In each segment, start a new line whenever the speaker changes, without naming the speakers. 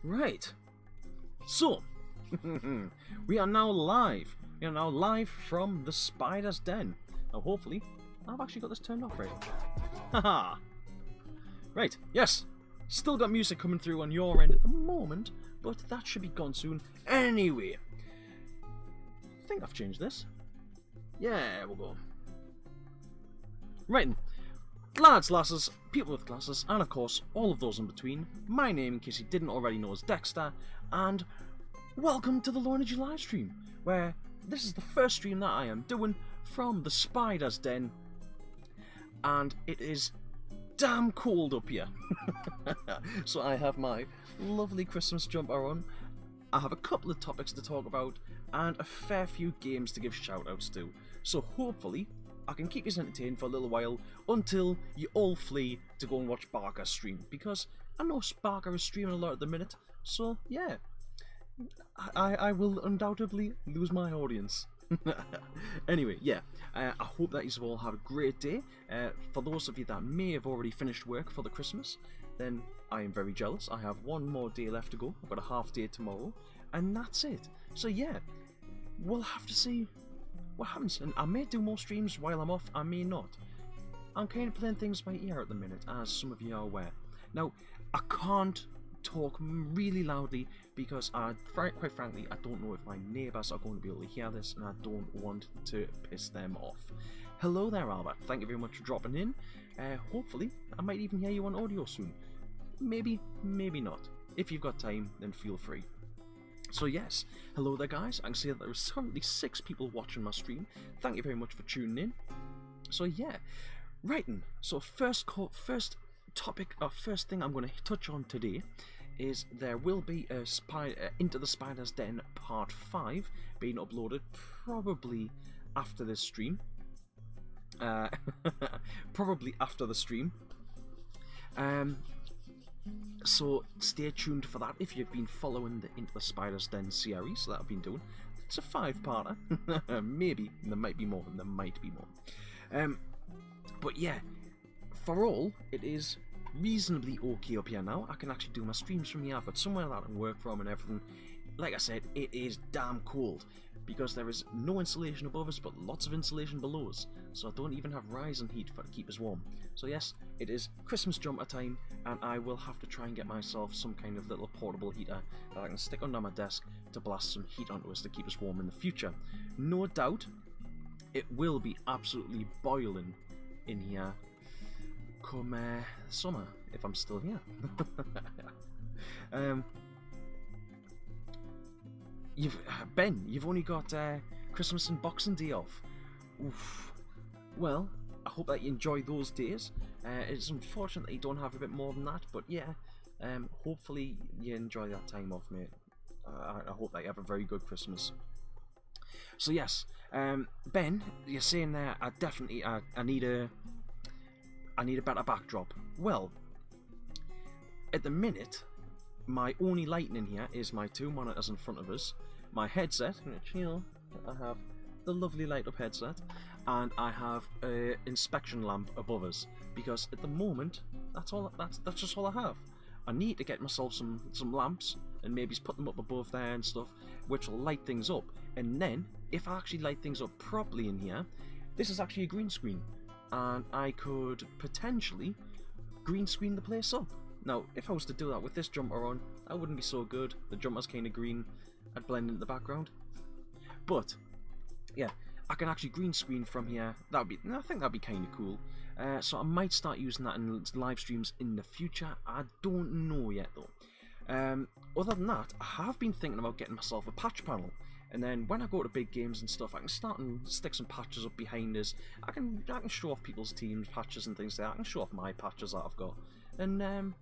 Right. So, we are now live. We are now live from the Spider's Den. Now, hopefully, I've actually got this turned off right. Haha. Right, yes. Still got music coming through on your end at the moment, but that should be gone soon. Anyway, I think I've changed this. Yeah, we'll go. Right then. Lads, lasses, people with glasses, and of course, all of those in between, my name, in case you didn't already know, is Dexter, and welcome to the Low Energy Livestream, where this is the first stream that I am doing from the Spider's Den, and it is damn cold up here. So I have my lovely Christmas jumper on, I have a couple of topics to talk about, and a fair few games to give shoutouts to, so hopefully I can keep you entertained for a little while until you all flee to go and watch Barker stream, because I know Barker is streaming a lot at the minute, so yeah, I will undoubtedly lose my audience. Anyway, yeah, I hope that you all have a great day. For those of you that may have already finished work for the Christmas, then I am very jealous. I have one more day left to go. I've got a half day tomorrow, and that's it. So yeah, we'll have to see what happens, and I may do more streams while I'm off, I may not. I'm kind of playing things by ear at the minute, as some of you are aware. Now, I can't talk really loudly because, quite frankly, I don't know if my neighbours are going to be able to hear this, and I don't want to piss them off. Hello there, Albert. Thank you very much for dropping in. Hopefully, I might even hear you on audio soon. Maybe, maybe not. If you've got time, then feel free. So yes, hello there guys, I can see that there is currently 6 people watching my stream. Thank you very much for tuning in. So yeah, right then, so first topic, or first thing I'm going to touch on today is there will be a Into the Spider's Den Part 5 being uploaded probably after this stream. Probably after the stream. So stay tuned for that if you've been following the Into the Spider's Den series that I've been doing. It's a 5-parter. Maybe. There might be more. There might be more. But yeah, for all, it is reasonably okay up here now. I can actually do my streams from here. I've got somewhere that I can work from and everything. Like I said, it is damn cold because there is no insulation above us but lots of insulation below us. So I don't even have rising heat to keep us warm. So yes, it is Christmas jumper time, and I will have to try and get myself some kind of little portable heater that I can stick under my desk to blast some heat onto us to keep us warm in the future. No doubt, it will be absolutely boiling in here come summer, if I'm still here. Ben, you've only got Christmas and Boxing Day off. Oof. Well, I hope that you enjoy those days. It's unfortunate that you don't have a bit more than that, but yeah, hopefully you enjoy that time off, mate. I hope that you have a very good Christmas. So yes, Ben, you're saying there, I need a better backdrop. Well, at the minute, my only lighting in here is my 2 monitors in front of us, my headset, which, you know, I have the lovely light up headset, and I have an inspection lamp above us, because at the moment, that's just all I have. I need to get myself some lamps, and maybe put them up above there and stuff, which will light things up, and then, if I actually light things up properly in here, this is actually a green screen, and I could potentially green screen the place up. Now, if I was to do that with this jumper on, that wouldn't be so good. The jumper's kind of green. I'd blend into the background. But, yeah, I can actually green screen from here. I think that'd be kind of cool. So I might start using that in live streams in the future. I don't know yet, though. Other than that, I have been thinking about getting myself a patch panel. And then when I go to big games and stuff, I can start and stick some patches up behind us. I can show off people's teams patches and things like that. I can show off my patches that I've got. And,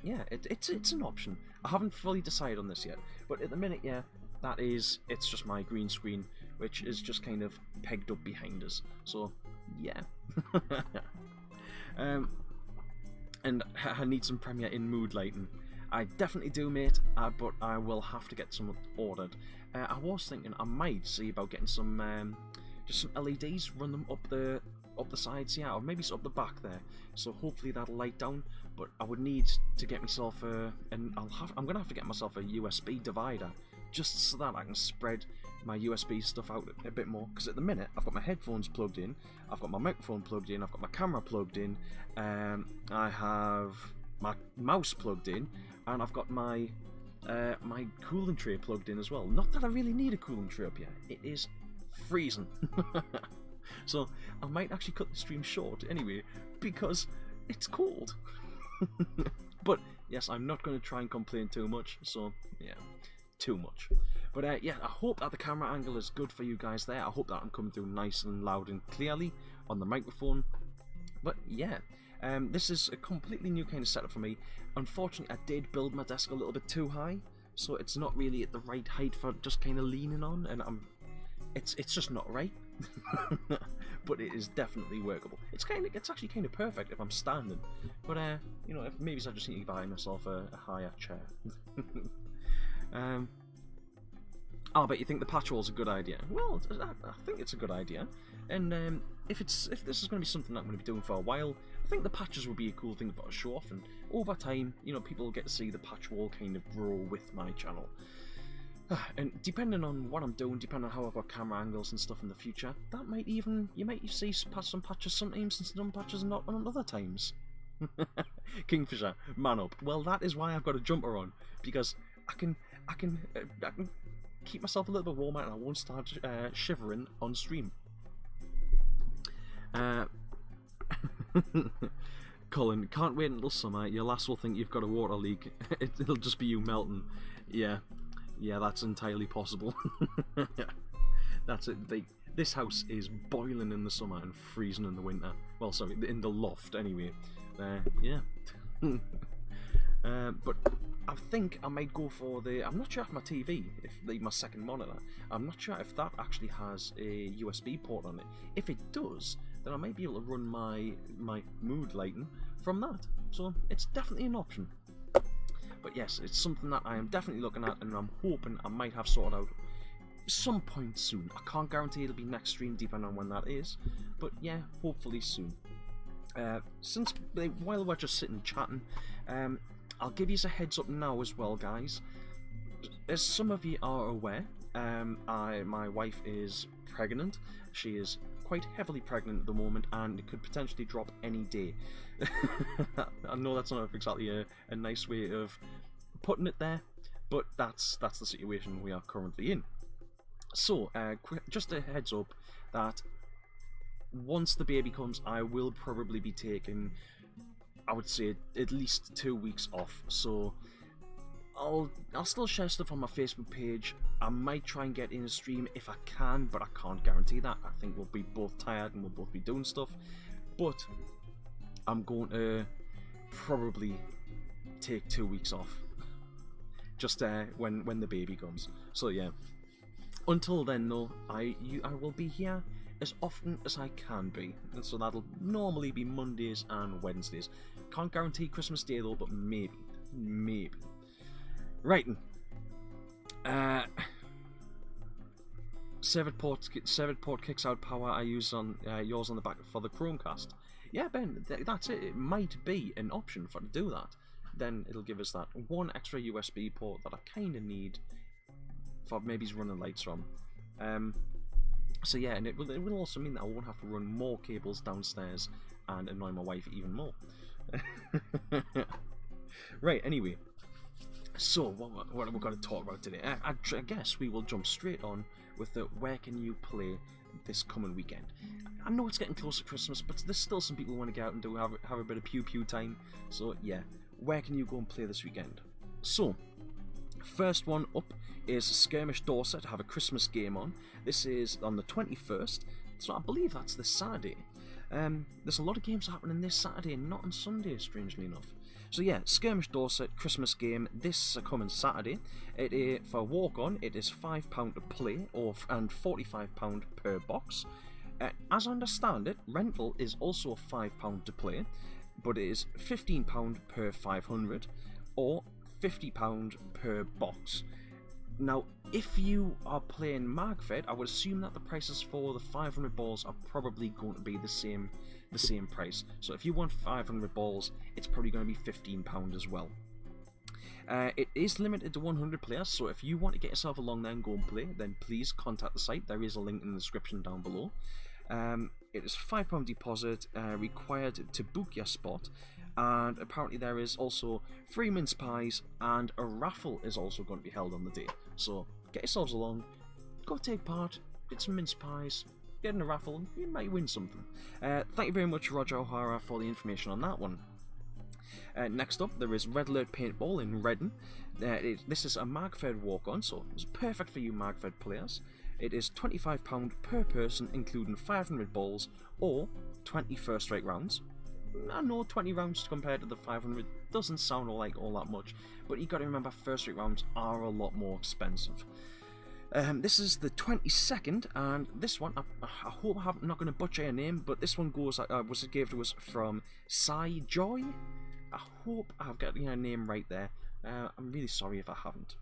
yeah, it's an option. I haven't fully decided on this yet, but at the minute, yeah, it's just my green screen, which is just kind of pegged up behind us. So, yeah. And I need some Premiere in mood lighting. I definitely do, mate, but I will have to get some ordered. I was thinking I might see about getting some just some LEDs, run them up the up the sides here, or maybe it's up the back there. So hopefully that'll light down. But I would need to get myself I'm gonna have to get myself a USB divider, just so that I can spread my USB stuff out a bit more. Because at the minute I've got my headphones plugged in, I've got my microphone plugged in, I've got my camera plugged in, I have my mouse plugged in, and I've got my my cooling tray plugged in as well. Not that I really need a cooling tray up here. It is freezing. So I might actually cut the stream short anyway, because it's cold. But yes, I'm not going to try and complain too much. So yeah, too much. But yeah, I hope that the camera angle is good for you guys there. I hope that I'm coming through nice and loud and clearly on the microphone. But yeah, this is a completely new kind of setup for me. Unfortunately, I did build my desk a little bit too high, so it's not really at the right height for just kind of leaning on, and it's just not right. But it is definitely workable. It's actually kind of perfect if I'm standing. But you know, maybe I just need to buy myself a higher chair. Oh, but you think the patch wall's a good idea? Well, I think it's a good idea. And if this is going to be something that I'm going to be doing for a while, I think the patches will be a cool thing for to show off. And over time, you know, people will get to see the patch wall kind of grow with my channel. And depending on what I'm doing, depending on how I've got camera angles and stuff in the future, that might even, you might see some patches sometimes and some patches not on other times. Kingfisher, man up. Well, that is why I've got a jumper on, because I can keep myself a little bit warmer and I won't start shivering on stream. Colin, can't wait until summer. Your lass will think you've got a water leak. It'll just be you melting. Yeah, that's entirely possible. That's it. This house is boiling in the summer and freezing in the winter. Well, sorry, in the loft anyway. Yeah. But I think I might go for I'm not sure if my TV, my second monitor, I'm not sure if that actually has a USB port on it. If it does, then I might be able to run my mood lighting from that. So it's definitely an option. But yes, it's something that I am definitely looking at, and I'm hoping I might have sorted out some point soon. I can't guarantee it'll be next stream, depending on when that is, but yeah, hopefully soon. While we're just sitting chatting, I'll give you a heads up now as well, guys. As some of you are aware, my wife is pregnant. She is quite heavily pregnant at the moment, and it could potentially drop any day. I know that's not exactly a nice way of putting it there, but that's the situation we are currently in. So, just a heads up that once the baby comes, I will probably be taking, I would say, at least 2 weeks off. So I'll still share stuff on my Facebook page. I might try and get in a stream if I can, but I can't guarantee that. I think we'll be both tired and we'll both be doing stuff. But I'm going to probably take 2 weeks off, just when the baby comes. So yeah. Until then, though, I will be here as often as I can be, and so that'll normally be Mondays and Wednesdays. Can't guarantee Christmas Day though, but maybe. Right. Severed port kicks out power. I use on yours on the back for the Chromecast. Yeah, Ben, that's it. It might be an option for to do that. Then it'll give us that one extra USB port that I kind of need for maybe running lights from. So yeah, and it will also mean that I won't have to run more cables downstairs and annoy my wife even more. Right, anyway. So, what are we going to talk about today? I guess we will jump straight on with the where can you play this coming weekend. I know it's getting close to Christmas, but there's still some people who want to get out and have a bit of pew-pew time. So yeah, where can you go and play this weekend? So, first one up is Skirmish Dorset to have a Christmas game on. This is on the 21st, so I believe that's this Saturday. There's a lot of games happening this Saturday and not on Sunday, strangely enough. So yeah, Skirmish Dorset Christmas game this coming Saturday. For walk-on, it is £5 to play and £45 per box. As I understand it, rental is also £5 to play, but it is £15 per 500 or £50 per box. Now, if you are playing Magfed, I would assume that the prices for the 500 balls are probably going to be the same price. So if you want 500 balls, it's probably going to be £15 as well. It is limited to 100 players, so if you want to get yourself along there and go and play, then please contact the site. There is a link in the description down below. It is £5 deposit required to book your spot, and apparently there is also free mince pies, and a raffle is also going to be held on the day. So get yourselves along, go take part, get some mince pies, get in a raffle, and you might win something. Thank you very much, Roger O'Hara, for the information on that one. Next up, there is Red Alert Paintball in Reading. This is a Magfed walk-on, so it's perfect for you Magfed players. It is £25 per person, including 500 balls, or 20 first-rate rounds. I know 20 rounds compared to the 500 doesn't sound like all that much, but you've got to remember first-rate rounds are a lot more expensive. This is the 22nd, and this one, I hope I'm not going to butcher your name, but this one was given to us from Sai Joy. I hope I've got your name right there. I'm really sorry if I haven't.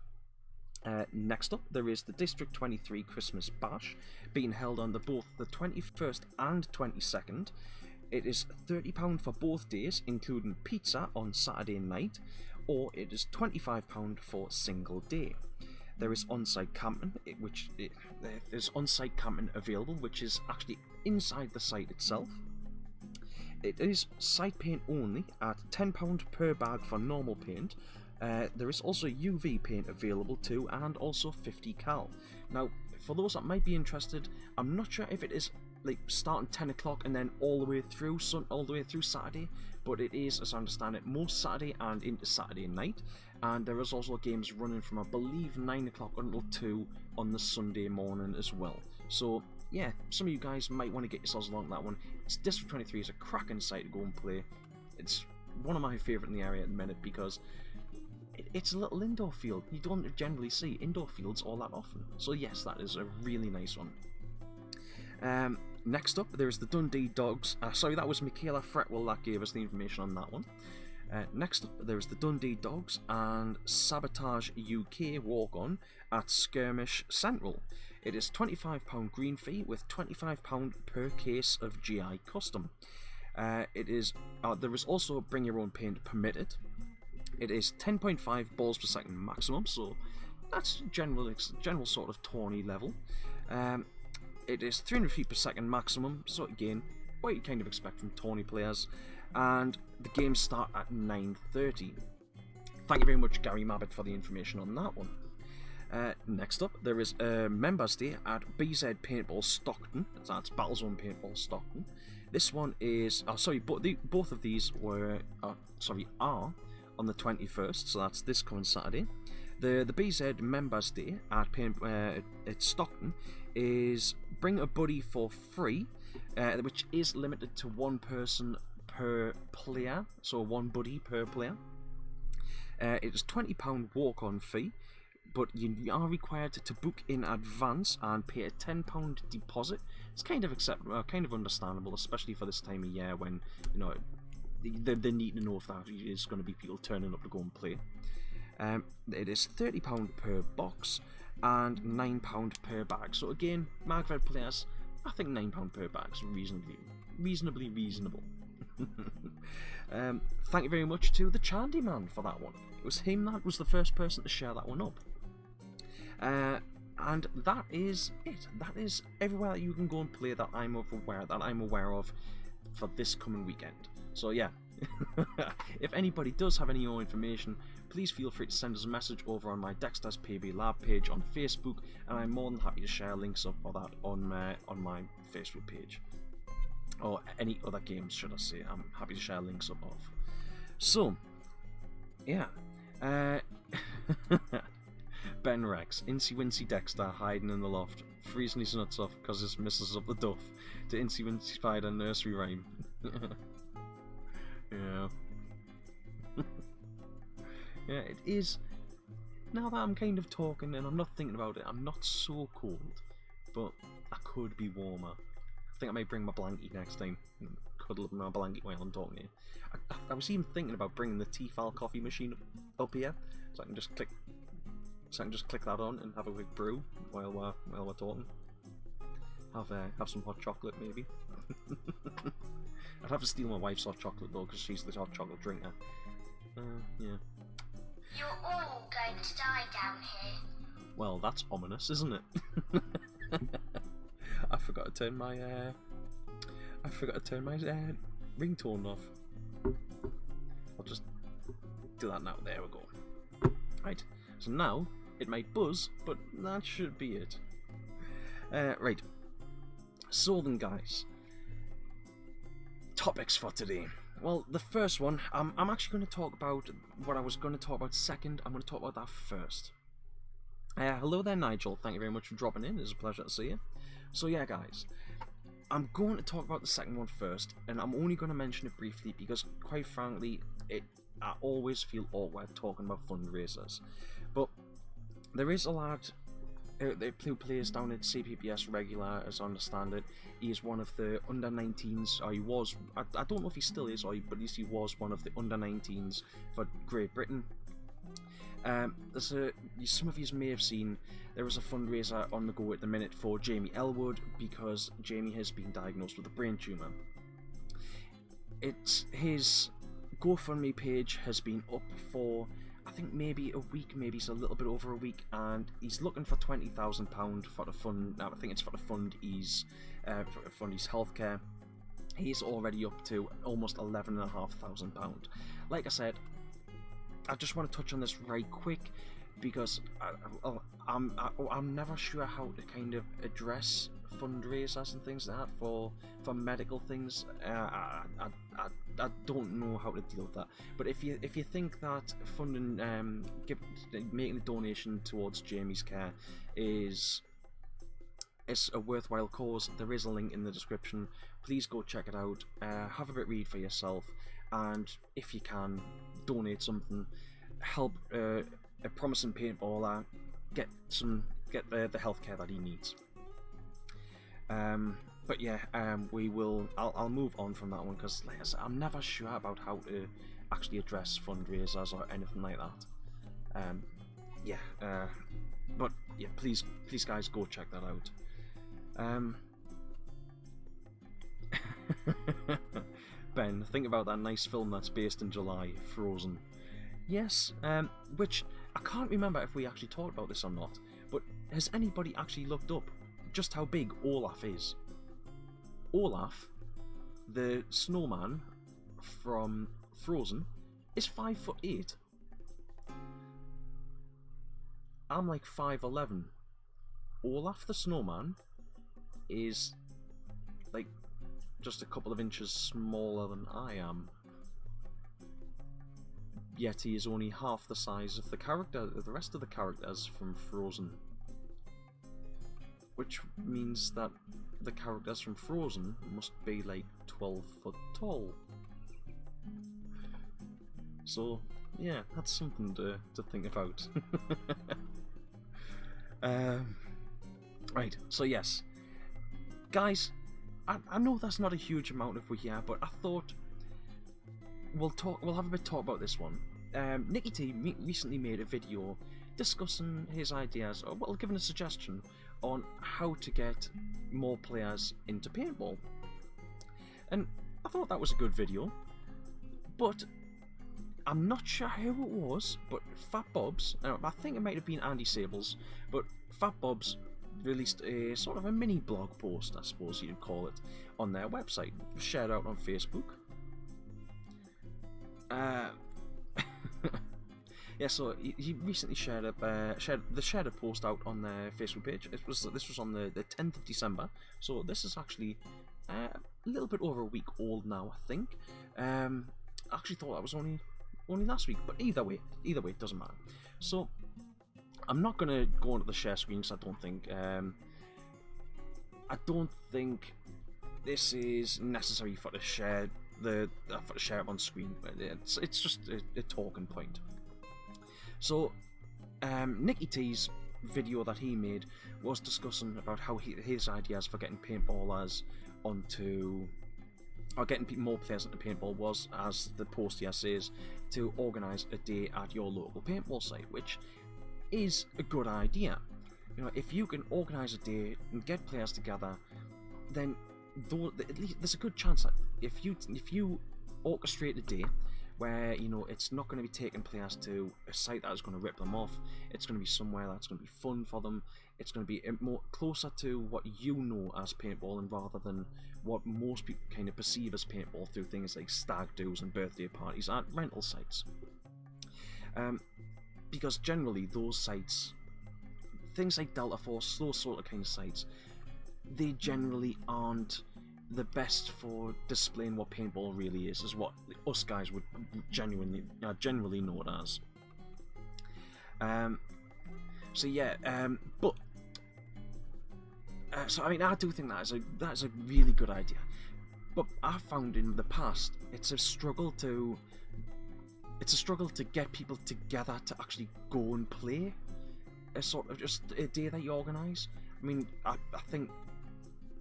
Next up, there is the District 23 Christmas Bash, being held on both the 21st and 22nd. It is £30 for both days, including pizza on Saturday night, or it is £25 for a single day. There is on-site camping, there's on-site camping available, which is actually inside the site itself. It is site paint only at £10 per bag for normal paint. There is also UV paint available too, and also 50 cal. Now, for those that might be interested, I'm not sure if it is like starting 10 o'clock and then all the way through Saturday, but it is, as I understand it, most Saturday and into Saturday night. And there is also games running from, I believe, 9 o'clock until 2 on the Sunday morning as well. So yeah, some of you guys might want to get yourselves along that one. District 23 is a cracking site to go and play. It's one of my favourite in the area at the minute because it's a little indoor field. You don't generally see indoor fields all that often. So yes, that is a really nice one. Next up, there is the Dundee Dogs. Sorry, that was Michaela Fretwell that gave us the information on that one. Next up, there is the Dundee Dogs and Sabotage UK walk-on at Skirmish Central. It is £25 green fee with £25 per case of GI custom. There is also bring your own paint permitted. It is 10.5 balls per second maximum, so that's general sort of tawny level. It is 300 feet per second maximum, so again, what you kind of expect from tawny players. And the games start at 9:30. Thank you very much, Gary Mabbott, for the information on that one. Next up, there is a Members Day at BZ Paintball Stockton. That's Battlezone Paintball Stockton. This one is, both of these are on the 21st, so that's this coming Saturday. The BZ Members Day at Stockton is bring a buddy for free, which is limited to one person per player, so one buddy per player. It is £20 walk-on fee, but you are required to book in advance and pay a £10 deposit. It's kind of kind of understandable, especially for this time of year when they need to know if there is going to be people turning up to go and play. It is £30 per box and £9 per bag. So again, Magfed players, I think £9 per bag is reasonably reasonable. Thank you very much to the Chandy Man for that one. It was him that was the first person to share that one up. And that is it. That is everywhere that you can go and play that I'm aware of for this coming weekend. So yeah, if anybody does have any more information, please feel free to send us a message over on my Dexter's PB Lab page on Facebook, and I'm more than happy to share links up for that on my Facebook page. Or any other games, should I say. I'm happy to share links up of. So, yeah. Ben Rex, Incy Wincy Dexter hiding in the loft, freezing his nuts off because his missus up the duff, to Incy Wincy Spider nursery rhyme. Yeah. Yeah, it is. Now that I'm kind of talking and I'm not thinking about it, I'm not so cold, but I could be warmer. I think I might bring my blanket next time and cuddle up in my blanket while I'm talking to you. I was even thinking about bringing the Tefal coffee machine up here, so I can just click so I can just click that on and have a quick brew while we're talking. Have some hot chocolate maybe. I'd have to steal my wife's hot chocolate though, because she's the hot chocolate drinker. Yeah.
You're all going to die down here.
Well, that's ominous, isn't it? I forgot to turn my ringtone off. I'll just do that now. There we go. Right. So now it might buzz, but that should be it. Right. So then, guys. Topics for today. Well, the first one, I'm actually going to talk about what I was going to talk about second. I'm going to talk about that first. Hello there, Nigel. Thank you very much for dropping in. It's a pleasure to see you. So yeah, guys, I'm going to talk about the second one first, and I'm only going to mention it briefly because, quite frankly, I always feel awkward talking about fundraisers. But there is a lad who plays down at CPBS regular, as I understand it. He is one of the under-19s, or he was, I don't know if he still is, but at least he was one of the under-19s for Great Britain. Some of you may have seen there is a fundraiser on the go at the minute for Jamie Elwood, because Jamie has been diagnosed with a brain tumour. His GoFundMe page has been up for, I think, maybe a week, maybe it's a little bit over a week, and he's looking for £20,000 for the fund. I think it's for the fund his healthcare. He's already up to almost £11,500. Like I said, I just want to touch on this right quick because I'm never sure how to kind of address fundraisers and things like that for medical things. I don't know how to deal with that. But if you think that funding, making a donation towards Jamie's care is a worthwhile cause, there is a link in the description. Please go check it out. Have a bit read for yourself, and if you can, donate something. Help a promising paintballer get the healthcare that he needs. But yeah, I'll move on from that one because, like I said, I'm never sure about how to actually address fundraisers or anything like that. But yeah, please guys, go check that out. Ben, think about that nice film that's based in July, Frozen. Yes, which I can't remember if we actually talked about this or not, but has anybody actually looked up just how big Olaf is? Olaf, the snowman from Frozen, is 5'8". I'm like 5'11". Olaf the snowman is like just a couple of inches smaller than I am. Yet he is only half the size of the rest of the characters from Frozen. Which means that the characters from Frozen must be like 12 foot tall. So yeah, that's something to think about. Right, so yes, guys, I know that's not a huge amount if we're here, but I thought we'll have a bit of talk about this one. Nicky T recently made a video discussing his ideas, or well, giving a suggestion on how to get more players into paintball. And I thought that was a good video, but I'm not sure who it was, but Fat Bob's, I think it might have been Andy Sables, but Fat Bob's released a sort of a mini blog post, I suppose you'd call it, on their website, shared out on Facebook. Yeah, so he recently shared a post out on their Facebook page. This was on the 10th of December, so this is actually a little bit over a week old now, I think. I actually thought that was only last week, but either way, it doesn't matter. So I'm not gonna go onto the share screens. I don't think this is necessary for to share it on screen. But it's just a talking point. So, Nicky T's video that he made was discussing about how his ideas for getting paintballers onto, or getting more players into paintball was, as the post here says, to organise a day at your local paintball site, which is a good idea. You know, if you can organise a day and get players together, then at least there's a good chance that if you orchestrate a day where, you know, it's not going to be taking players to a site that is going to rip them off, it's going to be somewhere that's going to be fun for them, it's going to be more closer to what you know as paintball, and rather than what most people kind of perceive as paintball through things like stag do's and birthday parties at rental sites. Because generally those sites, things like Delta Force, those sort of kind of sites, they generally aren't the best for displaying what paintball really is what us guys would generally know it as. So I mean, I do think that is a really good idea. But I found in the past it's a struggle to get people together to actually go and play a sort of just a day that you organise. I mean, I think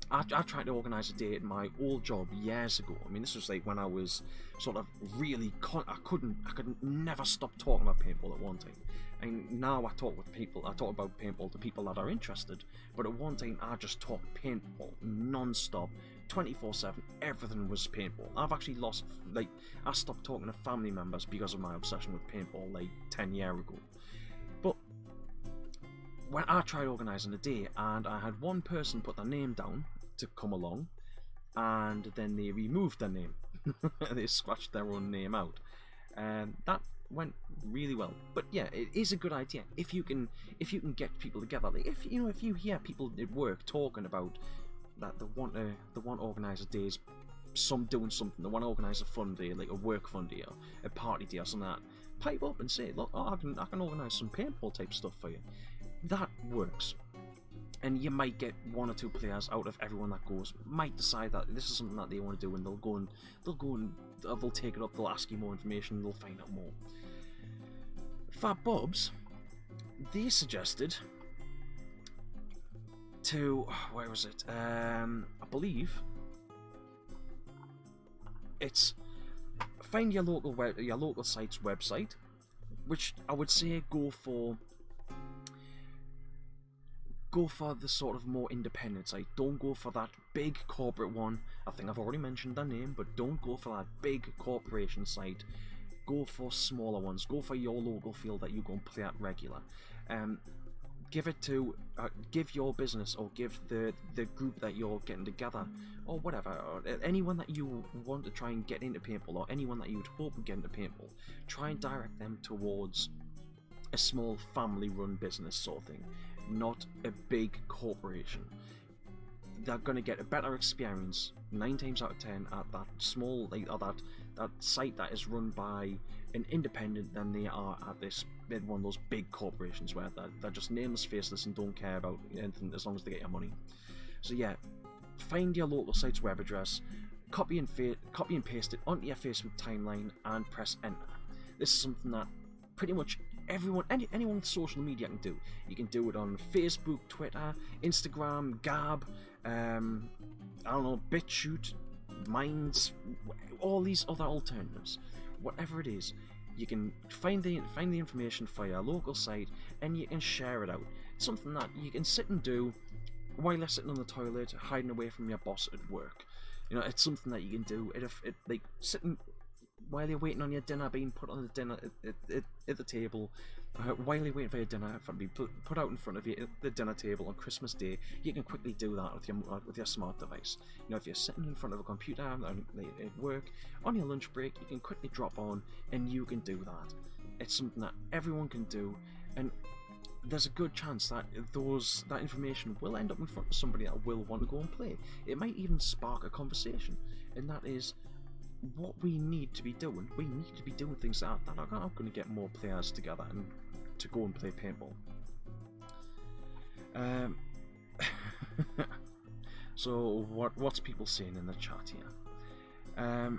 I tried to organise a day at my old job years ago. I mean, this was like when I was sort of really I could never stop talking about paintball at one time. And now I talk about paintball to people that are interested, but at one time I just talked paintball non-stop, 24/7, everything was paintball. I've actually I stopped talking to family members because of my obsession with paintball like 10 years ago. But when I tried organising a day, and I had one person put their name down to come along, and then they removed their name. They scratched their own name out, and that went really well. But yeah, it is a good idea if you can get people together. Like if you hear people at work talking about that they want to organise a day's doing something, they want to organise a fun day, like a work fun day or a party day or something like that, pipe up and say, look, I can organise some paintball type stuff for you. That works. And you might get one or two players out of everyone that goes, might decide that this is something that they want to do, and they'll take it up, they'll ask you more information, they'll find out more. Fat Bobs, they suggested to, where was it? I believe it's find your local site's website, which I would say go for the sort of more independent site. Don't go for that big corporate one. I think I've already mentioned their name, but don't go for that big corporation site. Go for smaller ones. Go for your local field that you go and play at regular. Give your business, or give the group that you're getting together, or whatever, or anyone that you want to try and get into paintball, or anyone that you would hope would get into paintball, try and direct them towards a small family-run business sort of thing, not a big corporation. They're going to get a better experience 9 times out of 10 at that small, that site that is run by an independent than they are at one of those big corporations where they're just nameless, faceless, and don't care about anything as long as they get your money. So yeah, find your local site's web address, copy and paste it onto your Facebook timeline, and press enter. This is something that pretty much anyone with social media can do. You can do it on Facebook, Twitter, Instagram, Gab, I don't know, BitChute, Minds, all these other alternatives. Whatever it is, you can find the information for your local site and you can share it out. It's something that you can sit and do while you're sitting on the toilet, hiding away from your boss at work. You know, it's something that you can do like sitting while you're waiting on your dinner being put on the dinner at the table, while you're waiting for your dinner to be put out in front of you at the dinner table on Christmas Day. You can quickly do that with your smart device. You know, if you're sitting in front of a computer at work on your lunch break, you can quickly drop on and you can do that. It's something that everyone can do, and there's a good chance that that information will end up in front of somebody that will want to go and play. It might even spark a conversation, and that is what we need to be doing. We need to be doing things that are going to get more players together and to go and play paintball. So what's people saying in the chat here?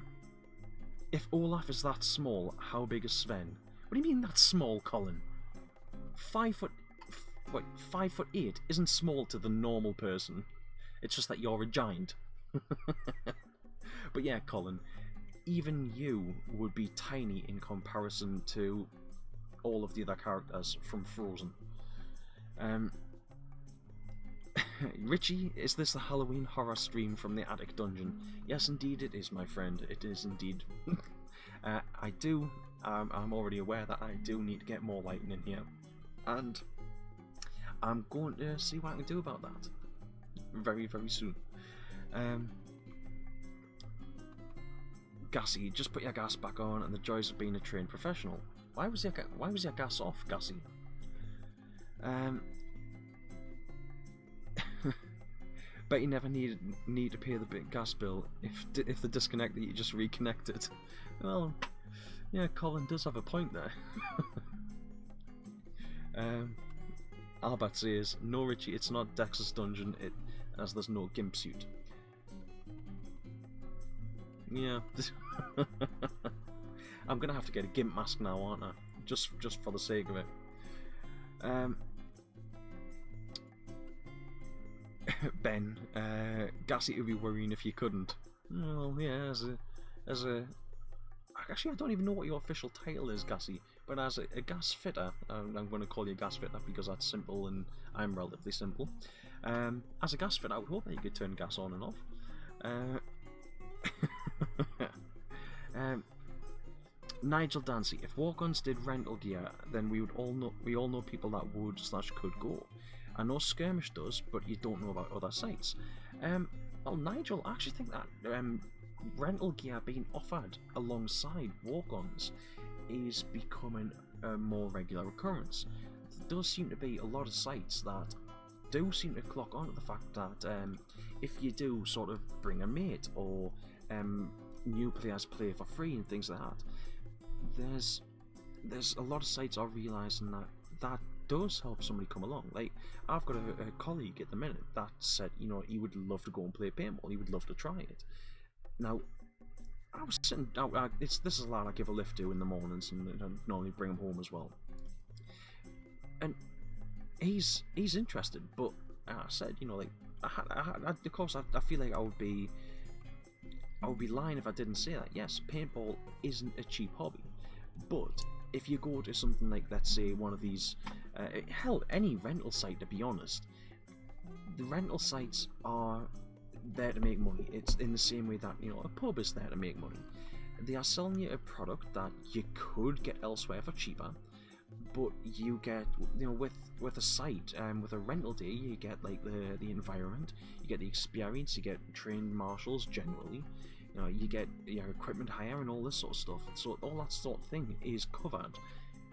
If Olaf is that small, how big is Sven? What do you mean that's small, Colin? 5'8" isn't small to the normal person. It's just that you're a giant. But yeah, Colin, even you would be tiny in comparison to all of the other characters from Frozen. Richie, is this the Halloween horror stream from the attic dungeon? Yes, indeed it is, my friend. It is indeed. I'm already aware that I do need to get more lighting in here, and I'm going to see what I can do about that very, very soon. Gassy, just put your gas back on, and the joys of being a trained professional. Why was your gas off, Gassy? Bet you never need to pay the big gas bill if they disconnect it, you just reconnect it. Well, yeah, Colin does have a point there. Albert says, no, Richie, it's not Dex's dungeon, as there's no gimp suit. Yeah. I'm gonna have to get a gimp mask now, aren't I? Just for the sake of it. Ben, Gassy would be worrying if you couldn't. Well, yeah, as a actually, I don't even know what your official title is, Gassy, but as a gas fitter, I'm going to call you a gas fitter because that's simple and I'm relatively simple. As a gas fitter, I would hope that you could turn gas on and off. Nigel Dancy, if walk-ons did rental gear, then we all know people that would / could go. I know Skirmish does, but you don't know about other sites. Well, Nigel, I actually think that rental gear being offered alongside walk-ons is becoming a more regular occurrence. There does seem to be a lot of sites that do seem to clock on to the fact that if you do sort of bring a mate or new players play for free and things like that, there's a lot of sites are realising that does help somebody come along. Like, I've got a colleague at the minute that said, you know, he would love to go and play paintball, he would love to try it. Now, I was sitting out, this is a lad I give a lift to in the mornings and I normally bring him home as well. And he's interested, but I said, you know, like, of course I feel like I would be lying if I didn't say that. Yes, paintball isn't a cheap hobby, but if you go to something like, let's say, one of these, hell, any rental site, to be honest, the rental sites are there to make money. It's in the same way that, you know, a pub is there to make money. They are selling you a product that you could get elsewhere for cheaper, but you get, you know, with a site, with a rental day, you get like the environment, you get the experience, you get trained marshals generally, you know, you get your equipment hire and all this sort of stuff. So all that sort of thing is covered,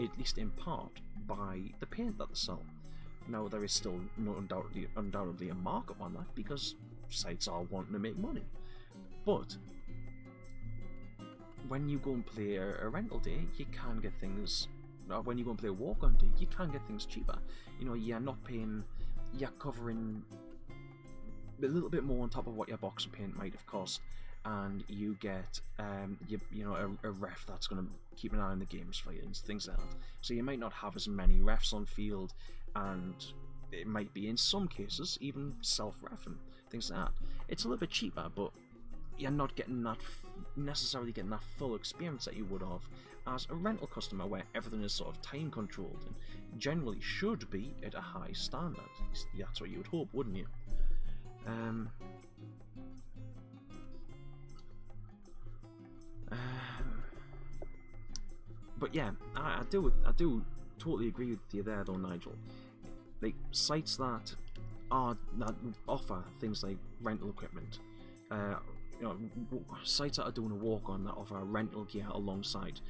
at least in part, by the paint that they sell. Now, there is still undoubtedly a markup on that because sites are wanting to make money, but when you go and play a rental day, you can get things. When you go and play a walk-on day, you can get things cheaper. You know, you're not paying, you're covering a little bit more on top of what your box of paint might have cost, and you get you know, a ref that's going to keep an eye on the games for you and things like that. So you might not have as many refs on field, and it might be in some cases even self-ref and things like that. It's a little bit cheaper, but you're not getting that necessarily getting that full experience that you would have as a rental customer, where everything is sort of time controlled and generally should be at a high standard. That's what you would hope, wouldn't you? But yeah, I do totally agree with you there, though, Nigel. Like, sites that offer things like rental equipment, you know, sites that are doing a walk-on that offer rental gear alongside.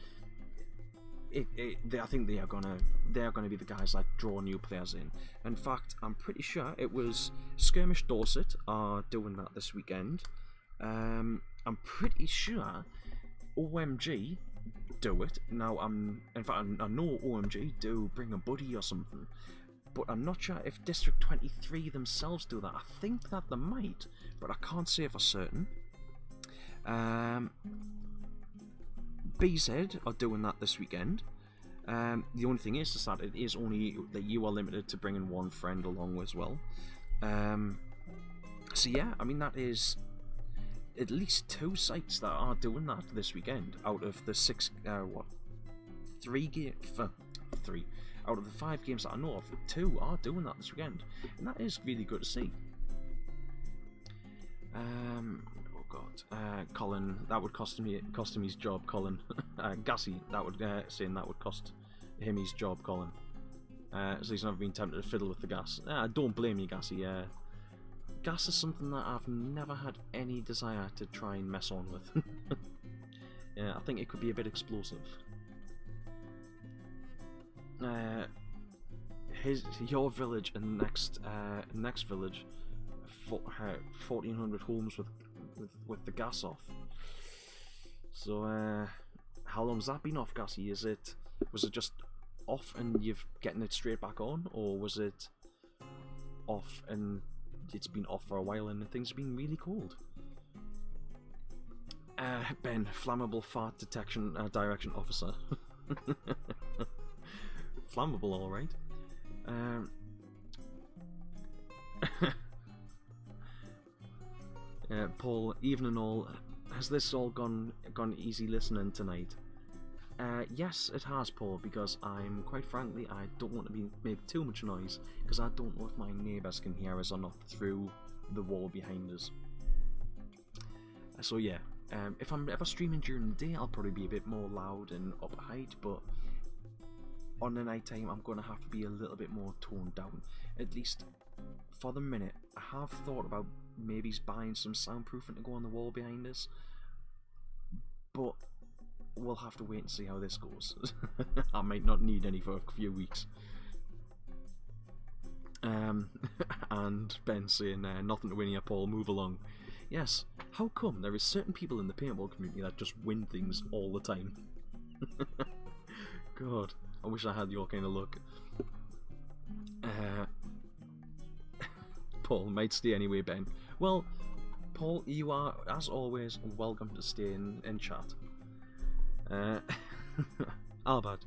I think they're gonna be the guys that draw new players in. In fact, I'm pretty sure it was Skirmish Dorset are doing that this weekend. I'm pretty sure OMG do it. Now, in fact, I know OMG do bring a buddy or something, but I'm not sure if District 23 themselves do that. I think that they might, but I can't say for certain. BZ are doing that this weekend. The only thing is that it is only that you are limited to bringing one friend along as well. So yeah, I mean, that is at least 2 sites that are doing that this weekend out of the 6 3 3. Out of the 5 games that I know of, 2 are doing that this weekend, and that is really good to see. Oh god, Colin, that would cost him his job, Colin. Gassy, that would saying that would cost him his job, Colin. So he's never been tempted to fiddle with the gas. Don't blame you, Gassy. Gas is something that I've never had any desire to try and mess on with. Yeah, I think it could be a bit explosive. Your village and next village, 1400 homes with the gas off. So how long's that been off, Gassy? Was it just off and you've getting it straight back on, or was it off and it's been off for a while and things have been really cold? Ben, flammable fart detection direction officer. Flammable, all right. Paul, even and all, has this all gone easy listening tonight? Yes, it has, Paul, because quite frankly, I don't want to make too much noise, because I don't know if my neighbours can hear us or not through the wall behind us. So yeah, if I'm ever streaming during the day, I'll probably be a bit more loud and up height, but on the night time, I'm going to have to be a little bit more toned down, at least for the minute. I have thought about maybe buying some soundproofing to go on the wall behind us, but we'll have to wait and see how this goes. I might not need any for a few weeks. And Ben saying, nothing to win here, Paul, move along. Yes, how come there is certain people in the paintball community that just win things all the time? God, I wish I had your kind of luck. Paul, might stay anyway, Ben. Well, Paul, you are, as always, welcome to stay in chat. Albert,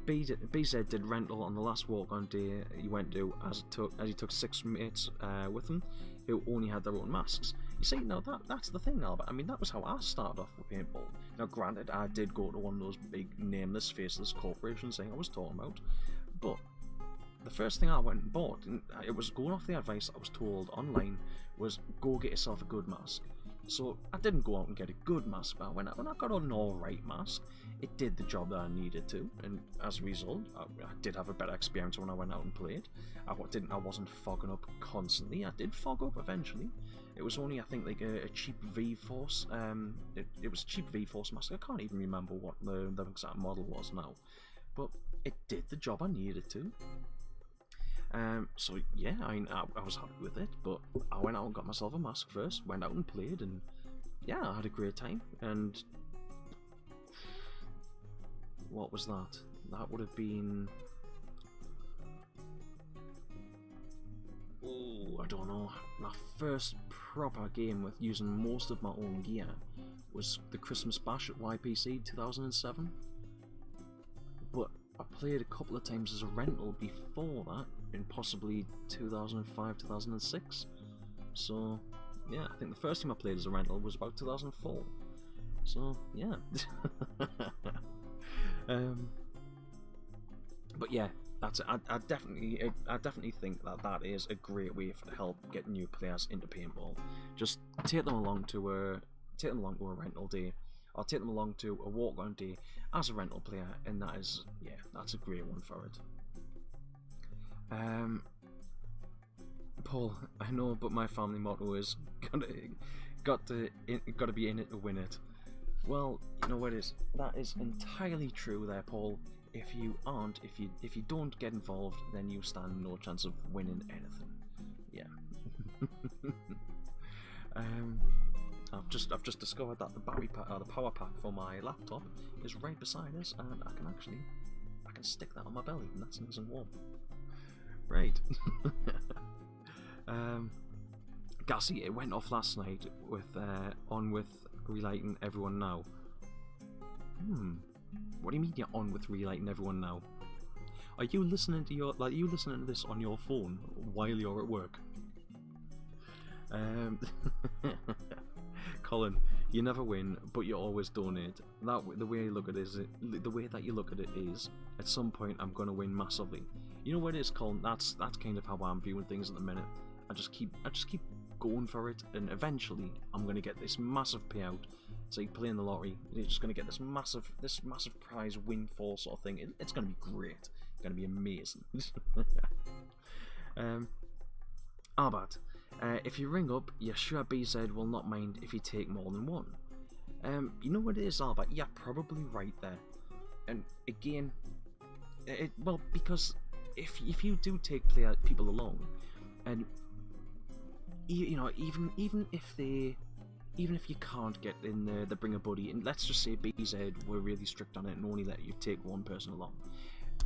BZ did rental on the last walk-on day he went to, as he took 6 mates with him, who only had their own masks. You see, now that's the thing, Albert. I mean, that was how I started off with paintball. Now, granted, I did go to one of those big nameless, faceless corporations thing I was talking about, but the first thing I went and bought, and it was going off the advice I was told online, was go get yourself a good mask. So I didn't go out and get a good mask, but when I got an alright mask, it did the job that I needed to, and as a result, I did have a better experience when I went out and played. I wasn't fogging up constantly. I did fog up eventually. It was only, I think, like a cheap V-Force. It was a cheap V-Force mask. I can't even remember what the exact model was now, but it did the job I needed to. So yeah, I was happy with it, but I went out and got myself a mask first, went out and played, and yeah, I had a great time. And what was that? That would have been, oh, I don't know. My first proper game with using most of my own gear was the Christmas Bash at YPC 2007. But I played a couple of times as a rental before that, in possibly 2005, 2006. So yeah, I think the first time I played as a rental was about 2004. So yeah. But yeah, that's it. I definitely think that is a great way to help get new players into paintball. Just take them along to a rental day, or take them along to a walk-on day as a rental player, and that's a great one for it. Paul, I know, but my family motto is got to be in it to win it. Well, you know what it is. That is entirely true there, Paul. If you don't get involved, then you stand no chance of winning anything. Yeah. I've just discovered that the battery pack, or the power pack for my laptop is right beside us, and I can stick that on my belly, and that's nice and warm. Right. Gassy, it went off last night with relighting everyone now. What do you mean you're on with relighting everyone now? Are you listening to this on your phone while you're at work? Colin, You never win, but you always donate. The way you look at it is, the way that you look at it is, at some point I'm gonna win massively. You know what it is, Colin? That's kind of how I'm viewing things at the minute. I just keep going for it, and eventually I'm gonna get this massive payout. It's like playing the lottery. You're just gonna get this massive prize windfall sort of thing. It's gonna be great. It's gonna be amazing. Albert, if you ring up, you're sure BZ will not mind if you take more than one. You know what it is, Albert? You're probably right there. And again, well, because if you do take people along, and you know, even if you can't get in there, the bring a buddy, and let's just say BZ were really strict on it and only let you take one person along.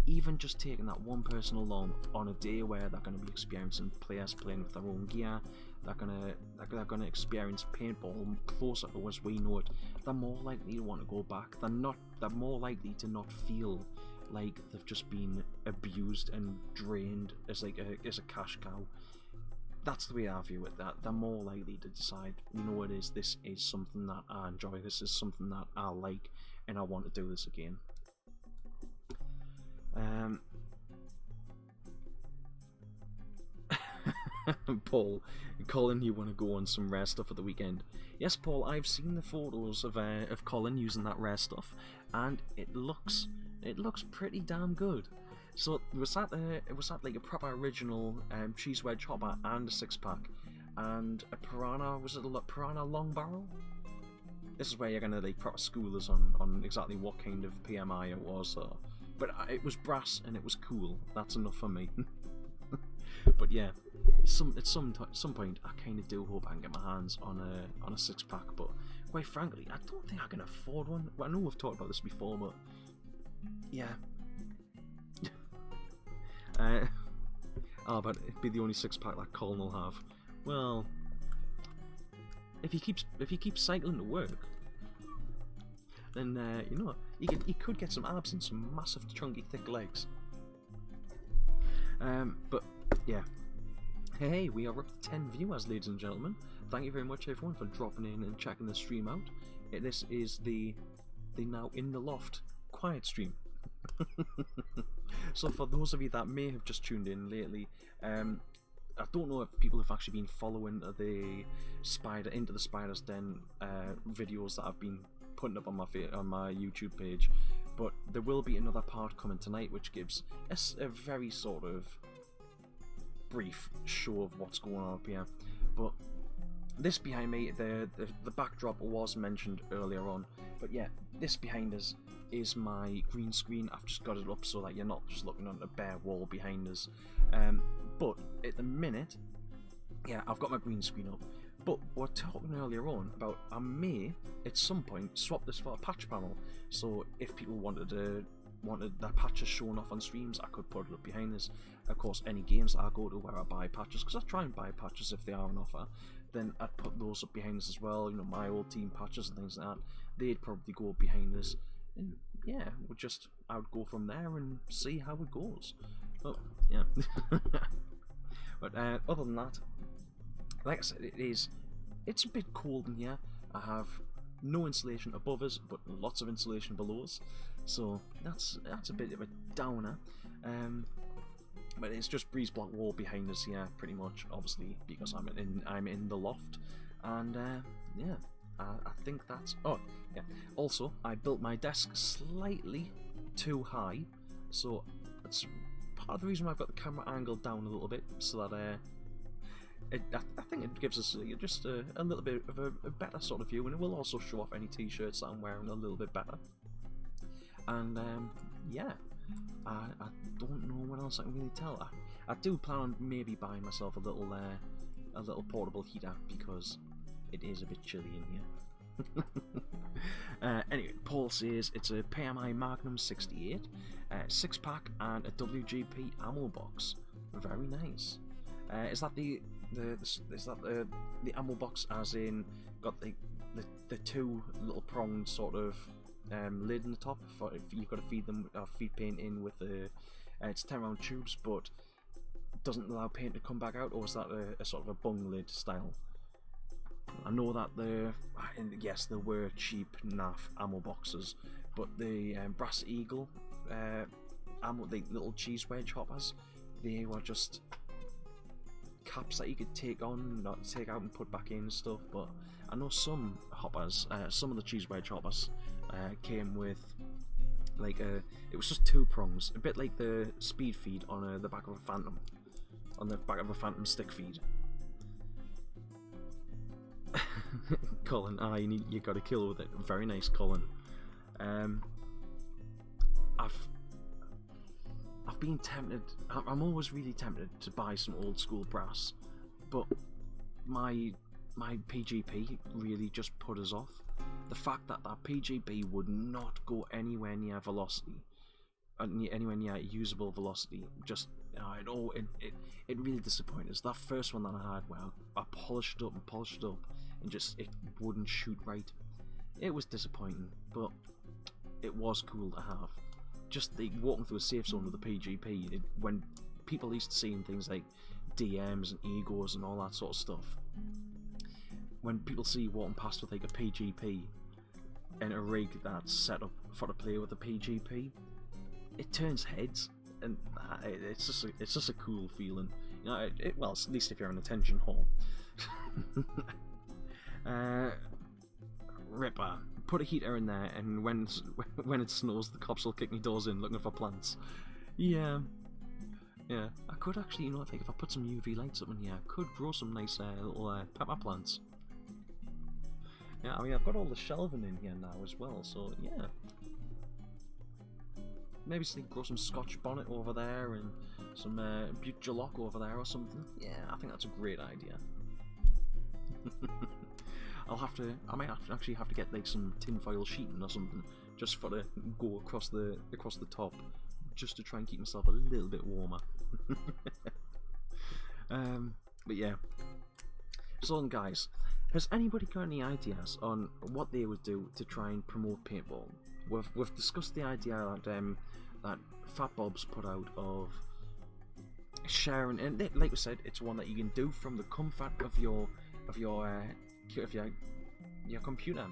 Even just taking that one person along on a day where they're going to be experiencing players playing with their own gear, they're going to experience paintball closer to as we know it, they're more likely to want to go back. They're more likely to not feel like they've just been abused and drained as a cash cow. That's the way I view it. That they're more likely to decide, you know what it is, this is something that I enjoy, this is something that I like, and I want to do this again. Paul, Colin, you want to go on some rare stuff at the weekend? Yes, Paul, I've seen the photos of Colin using that rare stuff, and it looks pretty damn good. So it was that like a proper original cheese wedge hopper and a 6-pack, and a piranha. Was it a piranha long barrel? This is where you're gonna like proper school us on exactly what kind of PMI it was. But it was brass and it was cool. That's enough for me. But yeah, at some point, I kind of do hope I can get my hands on a 6-pack. But quite frankly, I don't think I can afford one. Well, I know we've talked about this before, but yeah. But it'd be the only 6-pack that Colin will have. Well, if he keeps cycling to work, then you know, you could get some abs and some massive chunky thick legs. But yeah, hey, we are up to 10 viewers, ladies and gentlemen. Thank you very much, everyone, for dropping in and checking the stream out. This is the now in the loft quiet stream. So for those of you that may have just tuned in lately, I don't know if people have actually been following the Into the Spider's Den videos that I've been putting up on my YouTube page, but there will be another part coming tonight which gives a very sort of brief show of what's going on up here. But this behind me, the backdrop was mentioned earlier on, but yeah, this behind us is my green screen. I've just got it up so that you're not just looking at a bare wall behind us. But at the minute, yeah, I've got my green screen up. But we were talking earlier on about I may at some point swap this for a patch panel. So if people wanted their patches shown off on streams, I could put it up behind us. Of course, any games that I go to where I buy patches, because I try and buy patches if they are on offer, then I'd put those up behind us as well. You know, my old team patches and things like that. They'd probably go up behind us. And yeah, I would go from there and see how it goes. Oh, yeah. But other than that, like I said, it's a bit cold in here. I have no insulation above us, but lots of insulation below us. So that's a bit of a downer. But it's just breeze block wall behind us here, pretty much. Obviously, because I'm in the loft, and yeah. I think that's... Oh, yeah. Also, I built my desk slightly too high, so that's part of the reason why I've got the camera angled down a little bit, so that I think it gives us just a little bit of a better sort of view, and it will also show off any t-shirts that I'm wearing a little bit better. And yeah, I don't know what else I can really tell. I do plan on maybe buying myself a little portable heater, because it is a bit chilly in here. Anyway, Paul says it's a PMI Magnum 68, 6-pack and a WGP ammo box. Very nice. Is that the ammo box, as in got the two little pronged sort of lid in the top? For if you've got to feed paint in with the it's 10-round tubes, but doesn't allow paint to come back out, or is that a sort of a bung lid style? I know that yes, there were cheap naff ammo boxes, but the Brass Eagle ammo, the little cheese wedge hoppers, they were just caps that you could take out and put back in and stuff. But I know some hoppers, some of the cheese wedge hoppers came with like it was just 2 prongs, a bit like the speed feed on the back of a Phantom, stick feed. Colin, you got a kill with it. Very nice, Colin. I've been tempted. I'm always really tempted to buy some old school brass, but my PGP really just put us off. The fact that PGP would not go anywhere near velocity, anywhere near usable velocity, just it really disappointed us. That first one that I had, well, I polished it up and just it wouldn't shoot right. It was disappointing, but it was cool to have. Just walking through a safe zone with a PGP, when people used to seeing things like DMs and egos and all that sort of stuff, when people see you walking past with like a PGP and a rig that's set up for to play with a PGP, it turns heads, and it's just a cool feeling. You know, well, at least if you're an attention whore. Ripper, put a heater in there, and when it snows, the cops will kick me doors in looking for plants. Yeah. I could actually, you know, I think if I put some UV lights up in here, I could grow some nice little pepper plants. Yeah, I mean, I've got all the shelving in here now as well, so yeah. Maybe grow some Scotch bonnet over there and some Butte Jalop over there or something. Yeah, I think that's a great idea. I might actually have to get like some tinfoil sheeting or something, just for to go across the top, just to try and keep myself a little bit warmer. But yeah. So then, guys, has anybody got any ideas on what they would do to try and promote paintball? We've discussed the idea that Fat Bob's put out of sharing, and like we said, it's one that you can do from the comfort of your computer.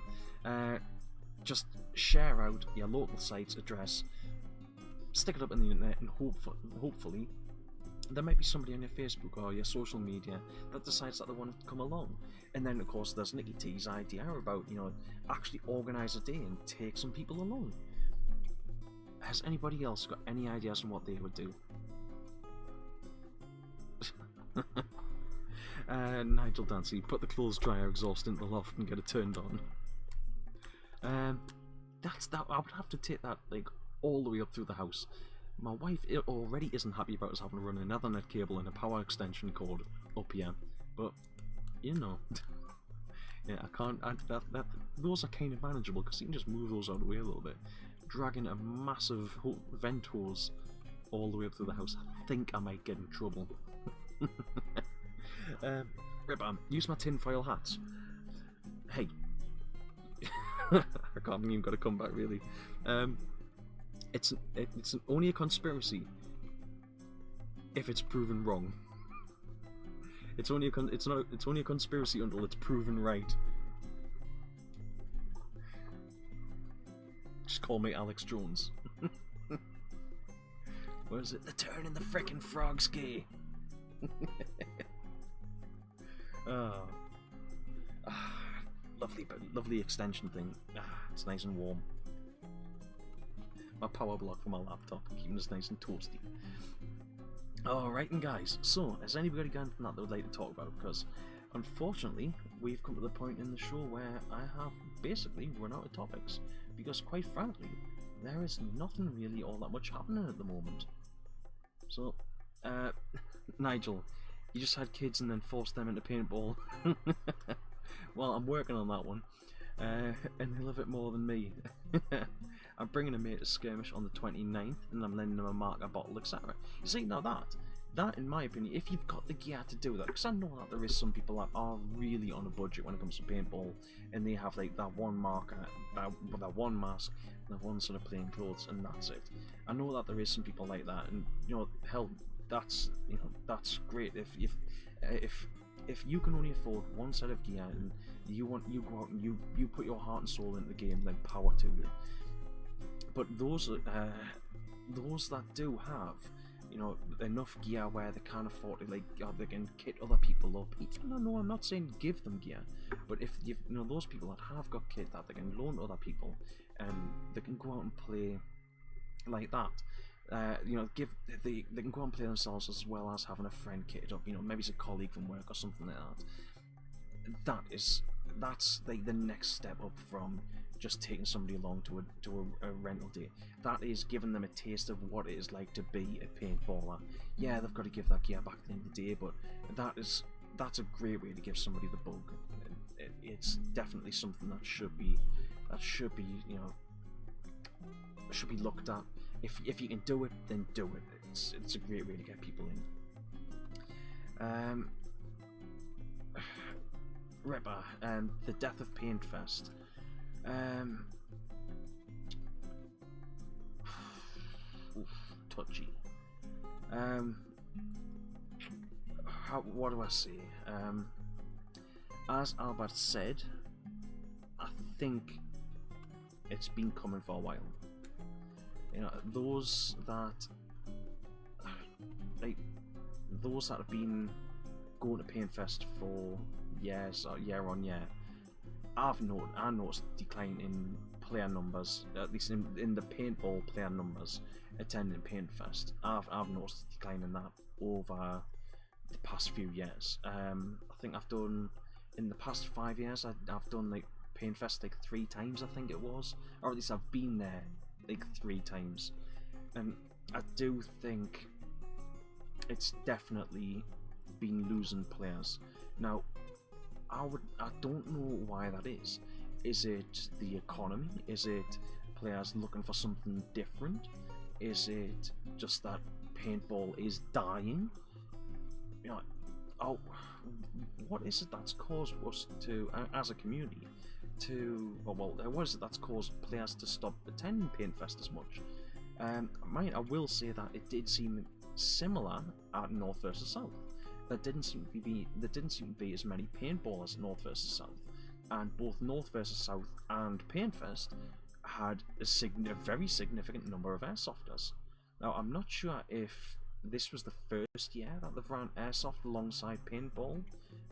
Just share out your local site's address, stick it up on the internet, and hopefully there might be somebody on your Facebook or your social media that decides that they want to come along. And then of course there's Nicky T's idea about, you know, actually organise a day and take some people along. Has anybody else got any ideas on what they would do? Nigel Dancy, put the clothes dryer exhaust into the loft and get it turned on. That's that. I would have to take that like all the way up through the house. My wife already isn't happy about us having to run an Ethernet cable and a power extension cord up here, but you know, yeah, I can't. Those are kind of manageable because you can just move those out of the way a little bit. Dragging a massive vent hose all the way up through the house, I think I might get in trouble. Ripper, use my tinfoil hats. Hey, I can't believe you've got to come back. Really, it's only a conspiracy if it's proven wrong. It's only a conspiracy until it's proven right. Just call me Alex Jones. What is it? The turn in the frickin' frog's gay. Lovely extension thing. It's nice and warm. My power block for my laptop, keeping us nice and toasty. Alright, and guys, so has anybody got anything that they would like to talk about? Because unfortunately, we've come to the point in the show where I have basically run out of topics. Because quite frankly, there is nothing really all that much happening at the moment. So, Nigel, you just had kids and then forced them into paintball. Well, I'm working on that one, and they love it more than me. I'm bringing a mate to skirmish on the 29th, and I'm lending them a marker bottle, etc. You see, now that, in my opinion, if you've got the gear to do that, because I know that there is some people that are really on a budget when it comes to paintball, and they have like that one marker, that one mask, that one sort of plain clothes, and that's it. I know that there is some people like that, and you know, hell, that's great if if you can only afford one set of gear and you go out and you put your heart and soul into the game, then power to you. But those that do have, you know, enough gear where they can't afford to, like, they can kit other people up. No, I'm not saying give them gear, but if you know those people that have got kit that they can loan to other people, they can go out and play like that. You know, they can go and play themselves as well as having a friend kitted up. You know, maybe it's a colleague from work or something like that. That's like the next step up from just taking somebody along to a rental day. That is giving them a taste of what it is like to be a paintballer. Yeah, they've got to give that gear back at the end of the day, but that's a great way to give somebody the bug. It's definitely something that should be you know, should be looked at. If you can do it, then do it. It's a great way to get people in. Ripper, the death of Paintfest. Touchy. What do I say? As Albert said, I think it's been coming for a while. You know, those that have been going to Paintfest for years or year on year, I noticed a decline in player numbers, at least in the paintball player numbers attending Paintfest. I've noticed a decline in that over the past few years. I think I've done, in the past 5 years, I've done like Paintfest like 3 times, I think it was, or at least I've been there like 3 times, and I do think it's definitely been losing players. Now, I don't know why that is. Is it the economy? Is it players looking for something different? Is it just that paintball is dying? You know, what is it that's caused us to, as a community, what is it that's caused players to stop attending Paintfest as much? I will say that it did seem similar at North versus South. There didn't seem to be as many paintballers at North versus South, and both North versus South and Paintfest had a very significant number of airsofters. Now, I'm not sure if this was the first year that they've ran airsoft alongside paintball